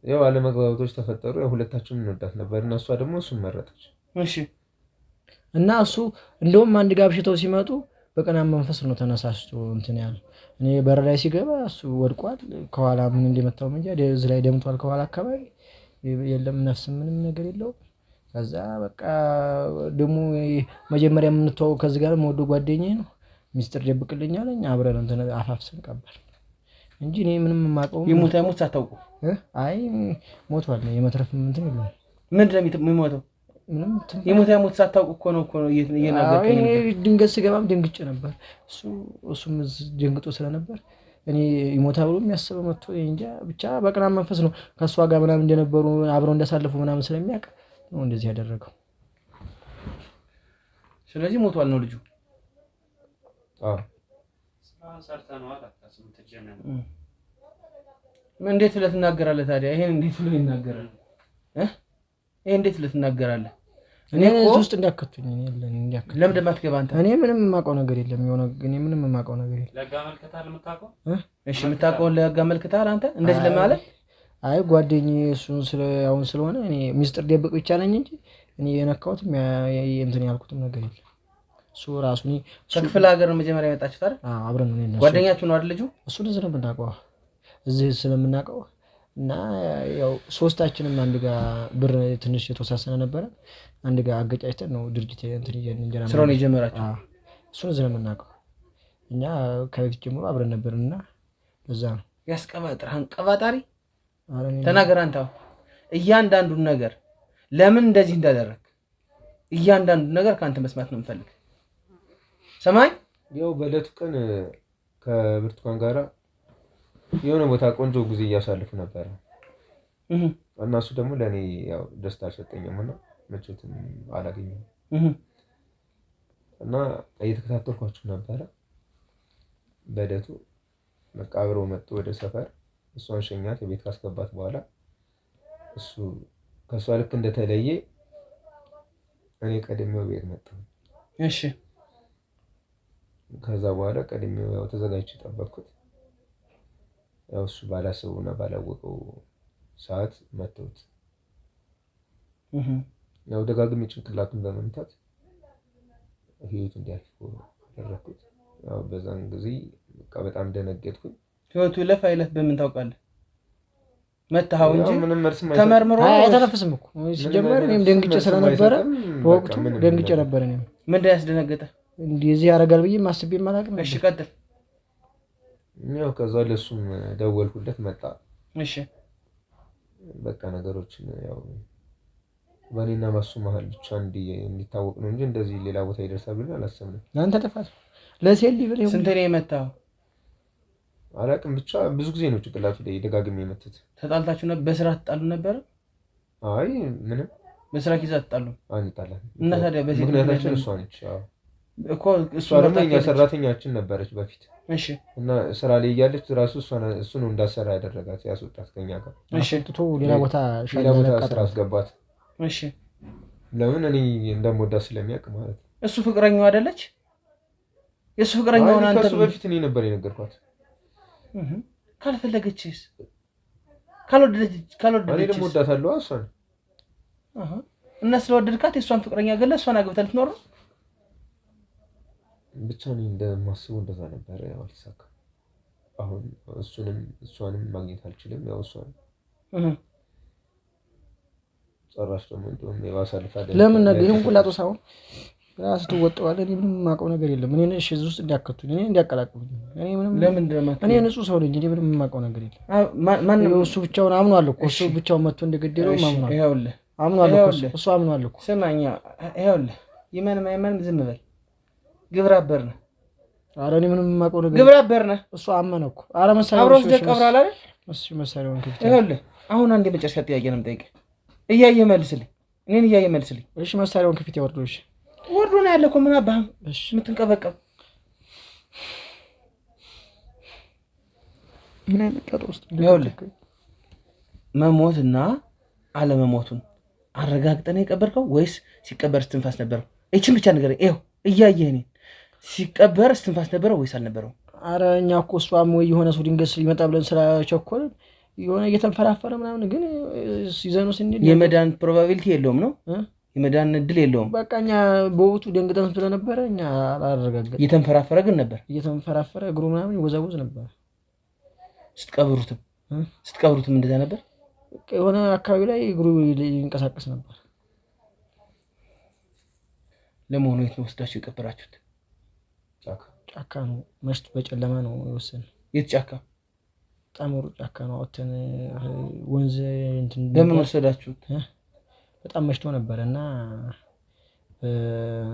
ያው አለመግባባቶች ተፈጠሩ። ያው ሁለታችንም እንወዳት ነበር እና እሷ ደግሞ እሱን መረጠች። እሺ። እና እሱ እንደውም አንድ ጋብሽተው ሲመጡ በቀና መንፈስ ነው ተነሳስቶ እንትን ያለ። እኔ በር ላይ ሲገባ እሱ ወድቋል። ከኋላ ምን እንደመታው እንጂ እዚህ ላይ ደምቷል። ከኋላ አካባቢ የለም ነፍስ ምንም ነገር የለው። ከዛ በቃ ደግሞ መጀመሪያ የምንተዋወው ከዚህ ጋር መወዶ ጓደኛዬ ነው። ሚስጥር ደብቅልኝ አለኝ። አብረን እንትን አፋፍሰን ቀበር እንጂ እኔ ምንም የማውቀው ይሞት አይሞት ሳታውቁ? አይ ሞቷል። የመትረፍ እንትን የለውም። ምንድን ነው የሚሞተው? ምንም ይሞት አይሞት ሳታውቁ እኮ ነው እየናገርከኝ። ድንገት ስገባም ደንግጬ ነበር። እሱም ደንግጦ ስለነበር እኔ ይሞታ ብሎ የሚያስበው መጥቶ እንጃ ብቻ በቅናት መንፈስ ነው ከእሷ ጋር ምናምን እንደነበሩ አብረው እንዳሳለፉ ምናምን ስለሚያውቅ ነው እንደዚህ ያደረገው። ስለዚህ ሞቷል ነው ልጁ። እንዴት ብለህ ትናገራለህ ታዲያ? ይሄን እንዴት ብለህ ይናገራል? ይሄ እንዴት ብለህ ትናገራለህ? እኔ እዚህ ውስጥ እንዳከቱኝ እኔ የለን እንዲያከቱ ለምን እንደማትገባ አንተ? እኔ ምንም የማውቀው ነገር የለም። የሆነ እኔ ምንም የማውቀው ነገር የለም። ለጋ መልከታል የምታውቀው? እሺ የምታውቀውን ለጋ መልከታል አንተ እንደዚህ ለማለት? አይ ጓደኛዬ እሱን አሁን ስለሆነ እኔ ሚስጥር ደብቅ ብቻ ነኝ እንጂ እኔ የነካሁትም እንትን ያልኩትም ነገር የለም። እሱ ራሱ እኔ ከክፍለ ሀገር ነው መጀመሪያ የመጣችሁት አይደል? አዎ አብረን ነው እነሱ ጓደኛችሁ ነው አይደል ልጁ? እሱን እዚህ ነው የምናውቀው እዚህ ስለምናውቀው እና ያው ሶስታችንም አንድ ጋር ብር ትንሽ የተወሳሰነ ነበረ። አንድ ጋር አገጫጭተን ነው ድርጅት እንትን እንጀራ ስራውን የጀመራችሁ? አዎ እሱን እዚህ ነው የምናውቀው። እኛ ከበፊት ጀምሮ አብረን ነበርና ለዛ ነው ያስቀባጥር አንቀባጣሪ ተናገር አንተ። እያንዳንዱን ነገር ለምን እንደዚህ እንዳደረግ እያንዳንዱን ነገር ካንተ መስማት ነው የምፈልግ። ሰማይ ያው በእለቱ ቀን ከብርቱካን ጋራ የሆነ ቦታ ቆንጆ ጊዜ እያሳለፉ ነበር እና እሱ ደግሞ ለእኔ ያው ደስታ አልሰጠኝም እና ምቾትም አላገኘም እና እየተከታተልኳቸው ነበረ። በእለቱ በቃ አብረው መጡ ወደ ሰፈር። እሷን ሸኛት የቤት ካስገባት በኋላ እሱ ከእሷ ልክ እንደተለየ እኔ ቀድሜው ቤት መጣሁ። እሺ ከዛ በኋላ ቀድሜው ያው ተዘጋጅቼ ጠበቅኩት። ያው እሱ ባላሰቡና ባላወቀው ሰዓት መተውት ያው ደጋግሜ ጭንቅላቱን በመምታት ህይወቱ እንዲያልፍ አደረኩት። ያው በዛን ጊዜ በቃ በጣም ደነገጥኩኝ። ህይወቱ ለፍ አይለፍ በምን ታውቃለህ? መታው እንጂ ምንም መልስ ተመርምሮ አይተነፍስም እኮ ሲጀመር። እኔም ደንግጬ ስለነበረ በወቅቱ ደንግጬ ነበር። እኔም ምንድን ያስደነገጠ እንደዚህ ያደርጋል ብዬ ማስቤ አላውቅም። እሺ ቀጥል። ያው ከዛ ለሱም ደወልኩለት መጣ። እሺ በቃ ነገሮችን ያው በእኔና በሱ መሀል ብቻ እንዲታወቅ ነው እንጂ እንደዚህ ሌላ ቦታ ይደርሳል ብለን አላሰብንም። አንተ ጥፋት ለሴል ሊብል ስንት ነው የመታው? አላውቅም ብቻ ብዙ ጊዜ ነው ጭንቅላቱ ላይ ደጋግሜ የመቱት። ተጣልታችሁ ነበር? በስራ ትጣሉ ነበር? አይ ምንም በስራ ኪዛ ትጣሉ አንጣላም። እና ታዲያ በዚህ ምክንያታችን እሷ ነች እኮ እሷ ደግሞ የኛ ሰራተኛችን ነበረች በፊት። እሺ እና ስራ ላይ እያለች ራሱ እሱ ነው እንዳሰራ ያደረጋት ያስወጣት ከኛ ጋር። እሺ ትቶ ሌላ ቦታ ስራ አስገባት። እሺ ለምን እኔ እንደምወዳት ስለሚያውቅ ማለት ነው። እሱ ፍቅረኛው አይደለች? የሱ ፍቅረኛው አንተ ከሱ በፊት እኔ ነበር የነገርኳት። ካልፈለገችስ? እኔ ደግሞ ወዳታለሁ እሷን። እና ስለወደድካት የእሷን ፍቅረኛ ገለ እሷን አግብተህ ልትኖር ነው? ብቻ እኔ እንደማስበው እንደዛ ነበር። ያው አልተሳካም። አሁን እሷንም ማግኘት አልችልም። ያው እሷን ጭራሽ ደግሞ እንደውም የባሰልፋ ለምን ነገር ይሁን ቁላጦ ሳይሆን ራስ ትወጣዋለህ። እኔ ምንም የማውቀው ነገር የለም። እኔ እሺ እዚህ ውስጥ እንዲያከቱኝ እኔ እንዲያቀላቅሉኝ እኔ ምንም ለምን እንደማት እኔ ንጹህ ሰው ነኝ። እኔ ምንም የማውቀው ነገር የለም። ማን እሱ ብቻውን አምኗል እኮ እሱ ብቻውን መጥቶ እንደገደለው አምኗል። ይኸውልህ አምኗል እኮ እሱ አምኗል እኮ። ስማኛ ይኸውልህ ይመንም ዝም በል። ግብረ አበር ነህ። ኧረ እኔ ምንም የማውቀው ነገር ግብረ አበር ነህ። እሱ አመነ እኮ። ኧረ መሳሪያው አብሮስ ደቀብራል አይደል? እሱ መሳሪያውን ከፍቶ ይኸውልህ አሁን አንድ የመጨረሻ ጥያቄ ነው የምጠይቅህ። እያየህ መልስልኝ። እኔን እያየህ መልስልኝ። እሺ መሳሪያውን ከፊት ያወርደው። እሺ ወርዶ ነው ያለ እኮ። ምን አባህም የምትንቀበቀብ ምን አይነት ቀጥ ውስጥ ይኸውልህ መሞትና አለመሞቱን አረጋግጠህ ነው የቀበርከው ወይስ ሲቀበር እስትንፋስ ነበረው? እቺን ብቻ ነገር ይኸው እያየህ እኔን ሲቀበር እስትንፋስ ነበረው ወይስ አልነበረው? ኧረ እኛ እኮ እሷም ወይ የሆነ ሰው ድንገት ሊመጣ ብለን ስላቸኮልን የሆነ እየተንፈራፈረ ምናምን ግን ሲዘኑ ስንል የመዳን ፕሮባቢሊቲ የለውም ነው የመዳን እድል የለውም። በቃ እኛ በወቅቱ ደንግጠን ስለነበረ እኛ አላረጋገጥንም። እየተንፈራፈረ ግን ነበር። እየተንፈራፈረ እግሩ ምናምን ይወዛወዝ ነበር። ስትቀብሩትም እንደዛ ነበር። የሆነ አካባቢ ላይ እግሩ ይንቀሳቀስ ነበር። ለመሆኑ የት ነው ወስዳችሁ የቀበራችሁት? ጫካ ነው። መሽቶ በጨለማ ነው የወሰድነው። የት ጫካ? በጣም ሩቅ ጫካ ነው። አውጥተን ወንዝ እንትን በምን ወሰዳችሁት? በጣም መሽቶ ነበር እና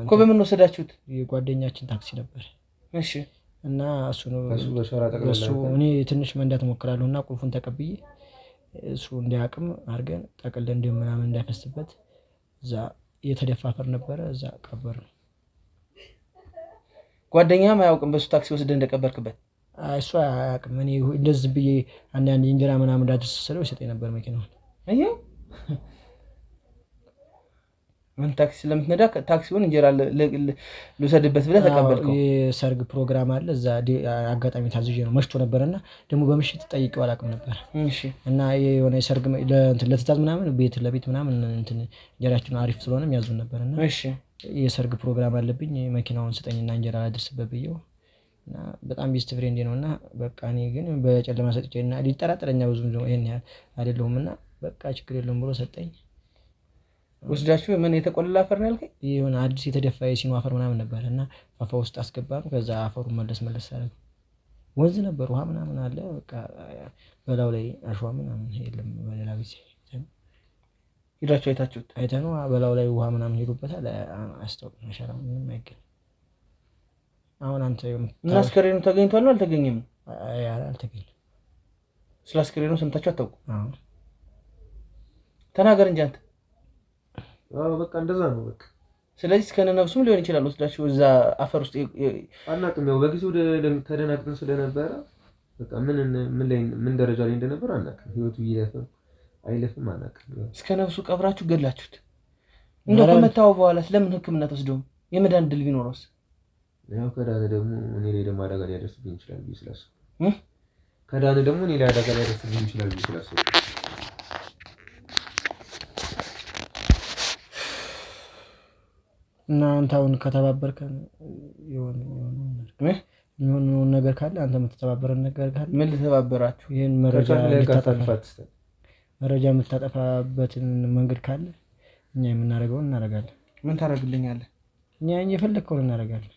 እኮ በምን ወሰዳችሁት? የጓደኛችን ታክሲ ነበር። እሺ እና እሱ ነው እሱ እኔ ትንሽ መንዳት እሞክራለሁ እና ቁልፉን ተቀብዬ እሱ እንዲያቅም አድርገን ጠቅልለን እንደ ምናምን እንዳይፈስበት እዛ የተደፋፈር ነበረ። እዛ ቀበር ነው። ጓደኛም አያውቅም በሱ ታክሲ ወስደህ እንደቀበርክበት? እሱ አያውቅም። እኔ እንደዚህ ብዬ አንዳንድ እንጀራ ምናምን እንዳድርስ ስለው ይሰጠኝ ነበር መኪናውን። አየው ምን ታክሲ ስለምትነዳ ታክሲውን እንጀራ ልውሰድበት ብለህ ተቀበልከው? የሰርግ ፕሮግራም አለ እዛ አጋጣሚ ታዝዤ ነው። መሽቶ ነበርና ደግሞ በምሽት ጠይቄው አላውቅም ነበር። እሺ እና የሆነ የሰርግ ለትዕዛዝ ምናምን ቤት ለቤት ምናምን እንትን እንጀራችን አሪፍ ስለሆነ የሚያዙን ነበርና እሺ የሰርግ ፕሮግራም አለብኝ መኪናውን ስጠኝና እንጀራ ላድርስበት ብዬው እና በጣም ቤስት ፍሬንድ ነውና በቃ እኔ ግን በጨለማ ሰጥቼና ሊጠራጠረኛ ብዙም ይሄን ያህል አይደለሁምና በቃ ችግር የለውም ብሎ ሰጠኝ። ወስዳችሁ ምን የተቆለለ አፈር ነው ያልከኝ? የሆነ አዲስ የተደፋ የሲኖ አፈር ምናምን ነበር እና አፋ ውስጥ አስገባነው። ከዛ አፈሩን መለስ አለ። ወንዝ ነበር ውሃ ምናምን አለ። በቃ በላው ላይ አሸዋ ምናምን የለም። በሌላ ጊዜ ሄዳችሁ አይታችሁት? አይተነው በላው ላይ ውሃ ምናምን ሄዱበታል። አስታውቅም አሻራ ምንም አይገኝ። አሁን አንተ እና አስከሬኑ ተገኝቷል ነው አልተገኘም? አልተገኘም። ስለ አስከሬኑ ሰምታችሁ አታውቁም? አዎ ተናገር እንጂ አንተ። በቃ እንደዛ ነው በቃ። ስለዚህ እስከነ ነፍሱም ሊሆን ይችላል ወስዳችሁ እዛ አፈር ውስጥ አናውቅም። ያው በጊዜው ተደናግጠን ስለነበረ በቃ ምን ደረጃ ላይ እንደነበር አናውቅም። ህይወቱ ይለፍም አይለፍም አናውቅም። እስከ ነፍሱ ቀብራችሁ ገላችሁት። እንደው ከመታው በኋላ ስለምን ህክምና ተወስደው የመዳን ድል ቢኖርስ? ያው ከዳነ ደግሞ እኔ ላይ ደግሞ አደጋ ሊያደርስብኝ ይችላል ብዬ ስላሰብኩ ከዳነ ደግሞ እኔ ላይ አደጋ ሊያደርስብኝ ይችላል ብዬ ስላሰብኩ እና አንተ አሁን ከተባበርከን የሆነ ነገር ካለ አንተ የምትተባበረን ነገር ካለ ምን ልተባበራችሁ? ይሄን መረጃ የምታጠፋበትን መንገድ ካለ እኛ የምናደርገውን እናደርጋለን። ምን ታደርግልኛለህ? እኛ የፈለግከውን እናደርጋለን።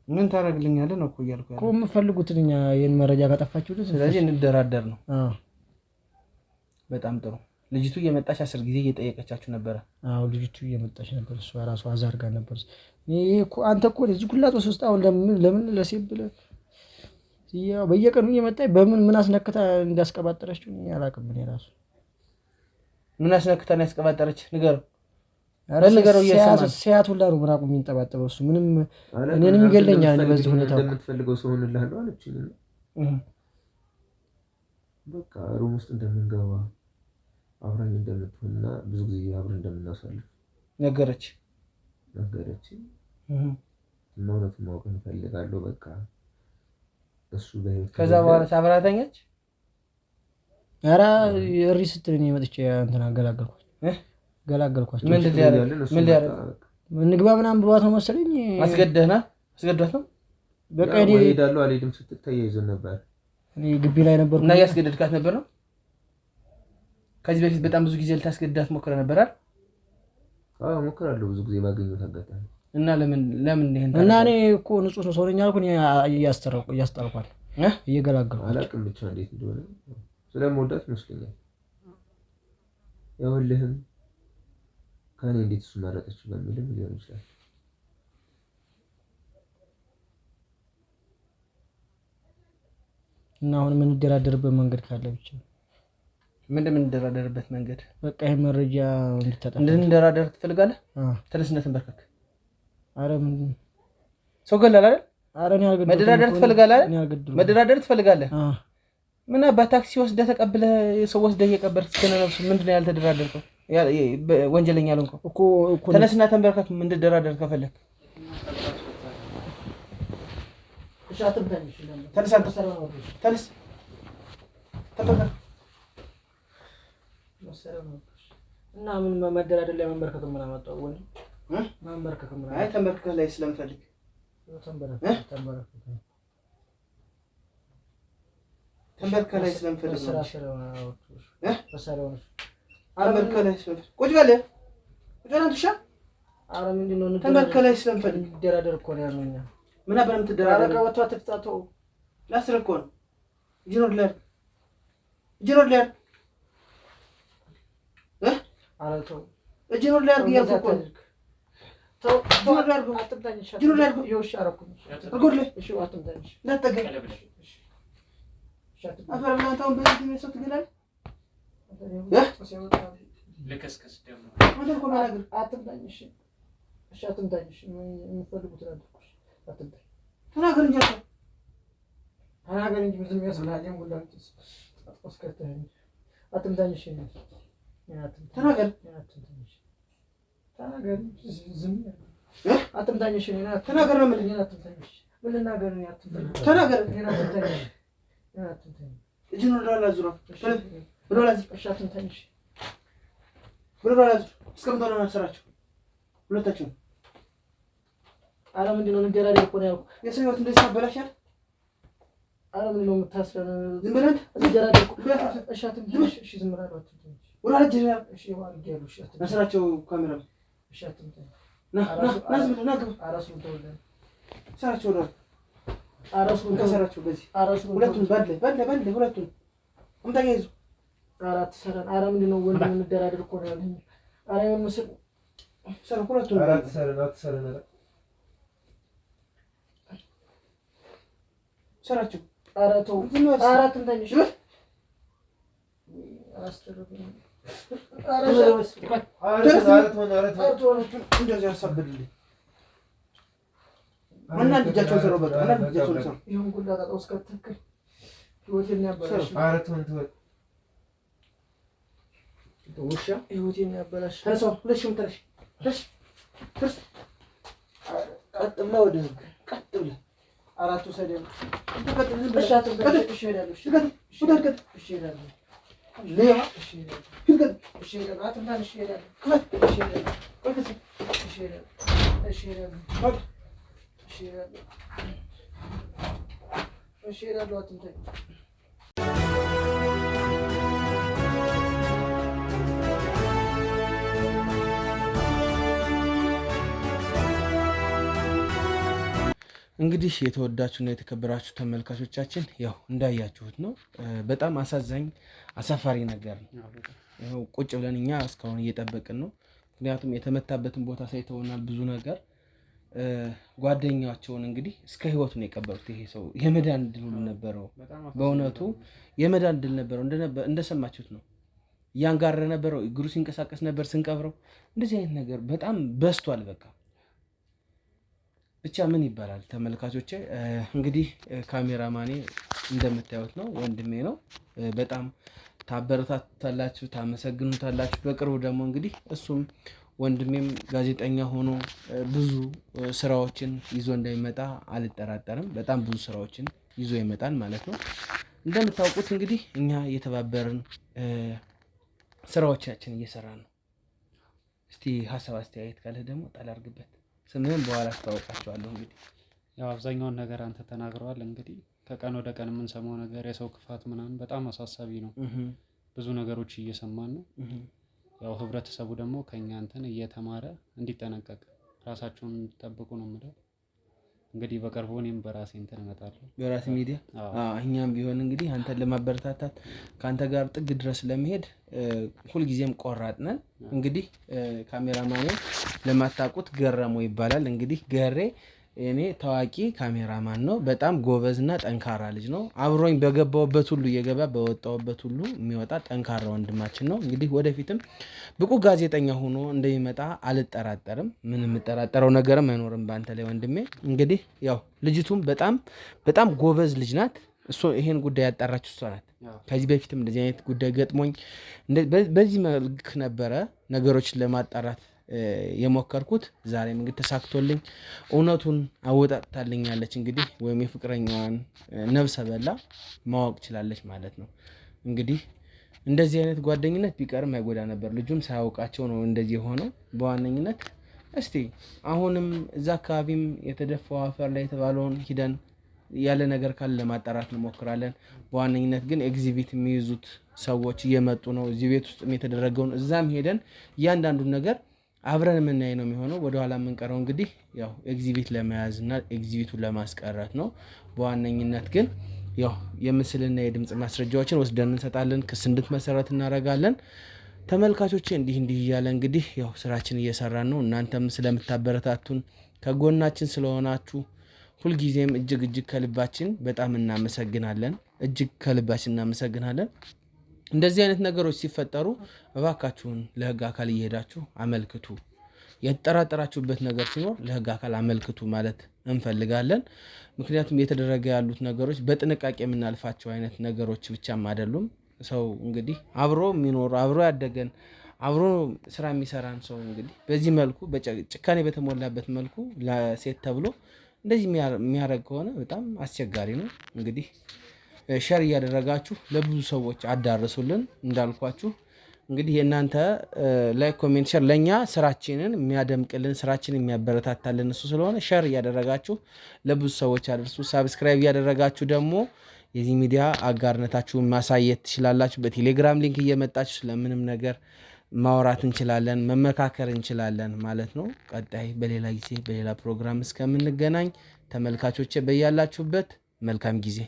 ምን ታረግልኛለህ ነው እኮ እያልኩ ያለው። ቆም ፈልጉትን እኛ የን መረጃ ካጠፋችሁ ስለዚህ እንደራደር ነው። አዎ በጣም ጥሩ። ልጅቱ እየመጣች 10 ጊዜ እየጠየቀቻችሁ ነበረ? አዎ ልጅቱ እየመጣች ነበር። እሷ ራሷ አዛርጋ ነበር። እኔ እኮ አንተ እኮ እዚህ ጉላጦስ ውስጥ አሁን ለምን ለሴብ ብለህ ያው በየቀኑ እየመጣች ምን አስነክታ እንዳስቀባጠረችው እኔ አላውቅም። እኔ ራሱ ምን አስነክታ ነው ያስቀባጠረች? ንገረው። አረ ንገረው። ሲያት ሁላ ነው ምራቁ የሚንጠባጠበው እሱ ምንም እኔንም ይገለኛል። በዚህ ሁኔታ እንደምትፈልገው ሰው ሆነልሃለሁ አለችኝ። በቃ ሩም ውስጥ እንደምንገባ አብረን እንደምትሆንና ብዙ ጊዜ አብረን እንደምናሳልፍ ነገረችኝ። እና እውነቱን ማወቅ እንፈልጋለሁ። በቃ እሱ በህይወት ከዛ በኋላ አብራተኛች። ኧረ እሪ ስትል እኔ መጥቼ እንትን ገላገልኳቸው። ምን ሊያደርግ እንግባ ምናምን ብሏት ነው መሰለኝ። አስገዷት ነው በቃ እኔ እሄዳለሁ አልሄድም ስትል ተያይዘን ነበር። እኔ ግቢ ላይ ነበርኩ እና ያስገድድካት ነበር ነው። ከዚህ በፊት በጣም ብዙ ጊዜ ልታስገድዳት ሞክረ ነበር አይደል? አዎ ሞክራለሁ ብዙ ጊዜ ባገኘሁት አጋጣሚ። እና ለምን ይሄን እና እኔ እኮ ንጹህ ሰው ነኝ አልኩኝ። እያስጠርኳል እየገላገልኩ አላውቅም ብቻ እንዴት እንደሆነ ስለምወዳት ይመስለኛል። ያውልህም ከኔ እንዴት እሱ መረጠች በሚልም ሊሆን ይችላል። እና አሁን ምን እንደራደርበት መንገድ ካለ ብቻ ምንድን እንደራደርበት መንገድ በቃ ይሄ መረጃ እንድንደራደር ትፈልጋለህ? ተነስነት እንበርከክ። አረ ምን ሰው ገላል አይደል? አረ እኔ አልገድኩም። መደራደር ትፈልጋለህ አይደል? መደራደር ትፈልጋለህ? ምን በታክሲ ወስደህ ተቀብለህ ሰው ወስደህ እየቀበርክ እስከነፍሱ ምንድነው ያልተደራደርከው? ወንጀለኛ አልሆንኩም እኮ ተነስና ተንበርከክ። ምን እንደራደር ከፈለክ ተነስ ተንበርከክ። እና ምን መደራደር ላይ መንበርከክ ምን አመጣው? ወንድ መንበርከክ ምን አይ ተንበርከክ ላይ ስለምፈልግ ተንበርከክ ላይ ስለምፈልግ ተንበርከክ ላይ ስለምፈልግ ቁጭ በል አንተ ሻ። ኧረ ምንድን ነው ተንበርከክ ላይ ስለምፈልግ ደራደር እኮ ነው ያልነው እኛ። ምን አብረን ትደራደር? ኧረ ወጥቶ አትፍታተው ላስር እኮ ነው እጅኖር ላይ አላልከው እጅኖር ላይ አድርግ እያልኩ እኮ ነው። ተው አትምታኝ። እጅኖር ላይ አድርግ። ይኸውልሽ አደረኩኝ እጎድ ላይ እሺ አትምታኝ። እንዳትጠጋኝ አፈር እናንተ አሁን በዚህ የሚሰጥ ትገላለህ። ልከስከስ ደግሞ አንተ እኮ ማናገር አትምታኝ። እሺ አትምታኝ። የምትፈልጉት አድርጉሽ። አትምታኝ። ተናገር እንጂ ተናገር እንጂ ዝም ያስብላል። ጉዳንስ አትቆስከተኝ። አትምታኝ። እሺ ተናገር። ተናገር ዝም አትምታኝ። እሺ ተናገር ነው የምልህ። አትምታኝ። ምን ልናገር ነው? አትምታኝ። ተናገር። አትምታኝ። እጅን ወደ ኋላ ዙር። ወደ ኋላ ዙር። እሺ አትምታኝ። ወደ ኋላ ዙር። እስከምታው ነው ሰራቸው ሁለታችሁም። ኧረ ምንድን ነው እንደራደር እኮ ነው ያልኩህ። የሰው ህይወት እንደዚህ ታበላሻለህ? ኧረ ምንድን ነው የምታስረን? ዝም ብለህ እንደራደር እኮ። እሺ አትምታኝ። እሺ ዝም ብለህ አትምታኝ። ወደ ኋላ ጅራ። እሺ ዋልጌሉ። እሺ አትምታኝ። አስራቸው ካሜራ። እሺ አትምታኝ። ና ዝም ብለህ ና ግባ። አራሱን ተወልደ ሰራቸው ወደ ኋላ አራሱን ከሰራቸው በዚህ አራሱን ሁለቱን ባለ ሁለቱን አምጣኛ ይዙ። አራት ሰራን። ኧረ ምንድን ነው ወንድም እንደራደር እኮ ነው ያልኩኝ። ኧረ የምን ምስል ሰራ ሁለቱን አራት ሰራን ሰራቸው። ኧረ ተው አራት እንተኝ። እሺ አስተረፈኝ። እንደዚህ አሳብድልኝ። አንዳንድ እጃቸውን ሰራው። በቃ አንዳንድ እጃቸውን ሰራው። ይሁን ጉዳ ታጣው እስከተከል ህይወቴን ያበላሽ። ውሻ ህይወቴን ያበላሽ። ተነሳው። ሁለሽም ተነሽ። ቀጥ ብለህ ወደ ህግ ቀጥ ብለህ አራቱ ሰደም እንግዲህ የተወዳችሁና የተከበራችሁ ተመልካቾቻችን ያው እንዳያችሁት ነው። በጣም አሳዛኝ አሳፋሪ ነገር ነው። ያው ቁጭ ብለን እኛ እስካሁን እየጠበቅን ነው። ምክንያቱም የተመታበትን ቦታ ሳይተውናል ብዙ ነገር። ጓደኛቸውን እንግዲህ እስከ ህይወቱ ነው የቀበሩት። ይሄ ሰው የመዳን ድል ሁሉ ነበረው። በእውነቱ የመዳን ድል ነበረው። እንደሰማችሁት ነው። እያንጋረ ነበረው። እግሩ ሲንቀሳቀስ ነበር ስንቀብረው። እንደዚህ አይነት ነገር በጣም በዝቷል። በቃ ብቻ ምን ይባላል ተመልካቾቼ። እንግዲህ ካሜራማኔ እንደምታዩት ነው፣ ወንድሜ ነው። በጣም ታበረታታላችሁ፣ ታመሰግኑታላችሁ። በቅርቡ ደግሞ እንግዲህ እሱም ወንድሜም ጋዜጠኛ ሆኖ ብዙ ስራዎችን ይዞ እንደሚመጣ አልጠራጠርም። በጣም ብዙ ስራዎችን ይዞ ይመጣል ማለት ነው። እንደምታውቁት እንግዲህ እኛ እየተባበርን ስራዎቻችን እየሰራን ነው። እስቲ ሀሳብ አስተያየት ካለ ደግሞ ጣል አድርግበት። ስምህን በኋላ አስተዋውቃቸዋለሁ። እንግዲህ ያው አብዛኛውን ነገር አንተ ተናግረዋል። እንግዲህ ከቀን ወደ ቀን የምንሰማው ነገር የሰው ክፋት ምናምን በጣም አሳሳቢ ነው። ብዙ ነገሮች እየሰማን ነው። ያው ህብረተሰቡ ደግሞ ከኛ እንትን እየተማረ እንዲጠነቀቅ ራሳቸውን እንዲጠብቁ ነው የምለው። እንግዲህ በቅርቡ እኔም በራሴ እንትን እመጣለሁ በራሴ ሚዲያ። እኛም ቢሆን እንግዲህ አንተን ለማበረታታት ከአንተ ጋር ጥግ ድረስ ለመሄድ ሁልጊዜም ቆራጥ ነን። እንግዲህ ካሜራማኔ ለማታውቁት ገረመው ይባላል። እንግዲህ ገሬ እኔ ታዋቂ ካሜራማን ነው። በጣም ጎበዝና ጠንካራ ልጅ ነው። አብሮኝ በገባውበት ሁሉ እየገባ በወጣውበት ሁሉ የሚወጣ ጠንካራ ወንድማችን ነው። እንግዲህ ወደፊትም ብቁ ጋዜጠኛ ሆኖ እንደሚመጣ አልጠራጠርም። ምን የምጠራጠረው ነገርም አይኖርም በአንተ ላይ ወንድሜ። እንግዲህ ያው ልጅቱም በጣም ጎበዝ ልጅ ናት። እሱ ይሄን ጉዳይ ያጣራችሁ እሷ ናት። ከዚህ በፊትም እንደዚህ አይነት ጉዳይ ገጥሞኝ በዚህ መልክ ነበረ ነገሮችን ለማጣራት የሞከርኩት። ዛሬም እንግዲህ ተሳክቶልኝ እውነቱን አወጣጣልኛለች። እንግዲህ ወይም የፍቅረኛዋን ነብሰ በላ ማወቅ ችላለች ማለት ነው። እንግዲህ እንደዚህ አይነት ጓደኝነት ቢቀርም አይጎዳ ነበር። ልጁም ሳያውቃቸው ነው እንደዚህ የሆነው በዋነኝነት። እስቲ አሁንም እዛ አካባቢም የተደፋው አፈር ላይ የተባለውን ሂደን ያለ ነገር ካለ ለማጣራት እንሞክራለን። በዋነኝነት ግን ኤግዚቢት የሚይዙት ሰዎች እየመጡ ነው። እዚህ ቤት ውስጥ የተደረገውን እዛም ሄደን እያንዳንዱን ነገር አብረን የምናይ ነው የሚሆነው። ወደኋላ የምንቀረው እንግዲህ ያው ኤግዚቢት ለመያዝ እና ኤግዚቢቱን ለማስቀረት ነው። በዋነኝነት ግን ያው የምስልና የድምፅ ማስረጃዎችን ወስደን እንሰጣለን። ክስ እንድትመሰረት እናደርጋለን። ተመልካቾቼ እንዲህ እያለ እንግዲህ ያው ስራችን እየሰራን ነው። እናንተም ስለምታበረታቱን ከጎናችን ስለሆናችሁ ሁልጊዜም እጅግ ከልባችን በጣም እናመሰግናለን። እጅግ ከልባችን እናመሰግናለን። እንደዚህ አይነት ነገሮች ሲፈጠሩ እባካችሁን ለህግ አካል እየሄዳችሁ አመልክቱ። የተጠራጠራችሁበት ነገር ሲኖር ለህግ አካል አመልክቱ ማለት እንፈልጋለን። ምክንያቱም የተደረገ ያሉት ነገሮች በጥንቃቄ የምናልፋቸው አይነት ነገሮች ብቻም አይደሉም። ሰው እንግዲህ አብሮ የሚኖር አብሮ ያደገን አብሮ ስራ የሚሰራን ሰው እንግዲህ በዚህ መልኩ ጭካኔ በተሞላበት መልኩ ለሴት ተብሎ እንደዚህ የሚያደርግ ከሆነ በጣም አስቸጋሪ ነው። እንግዲህ ሸር እያደረጋችሁ ለብዙ ሰዎች አዳርሱልን። እንዳልኳችሁ እንግዲህ የእናንተ ላይክ፣ ኮሜንት፣ ሸር ለእኛ ስራችንን የሚያደምቅልን ስራችንን የሚያበረታታልን እሱ ስለሆነ ሸር እያደረጋችሁ ለብዙ ሰዎች አድርሱ። ሳብስክራይብ እያደረጋችሁ ደግሞ የዚህ ሚዲያ አጋርነታችሁን ማሳየት ትችላላችሁ። በቴሌግራም ሊንክ እየመጣችሁ ስለምንም ነገር ማውራት እንችላለን፣ መመካከር እንችላለን ማለት ነው። ቀጣይ በሌላ ጊዜ በሌላ ፕሮግራም እስከምንገናኝ ተመልካቾቼ በያላችሁበት መልካም ጊዜ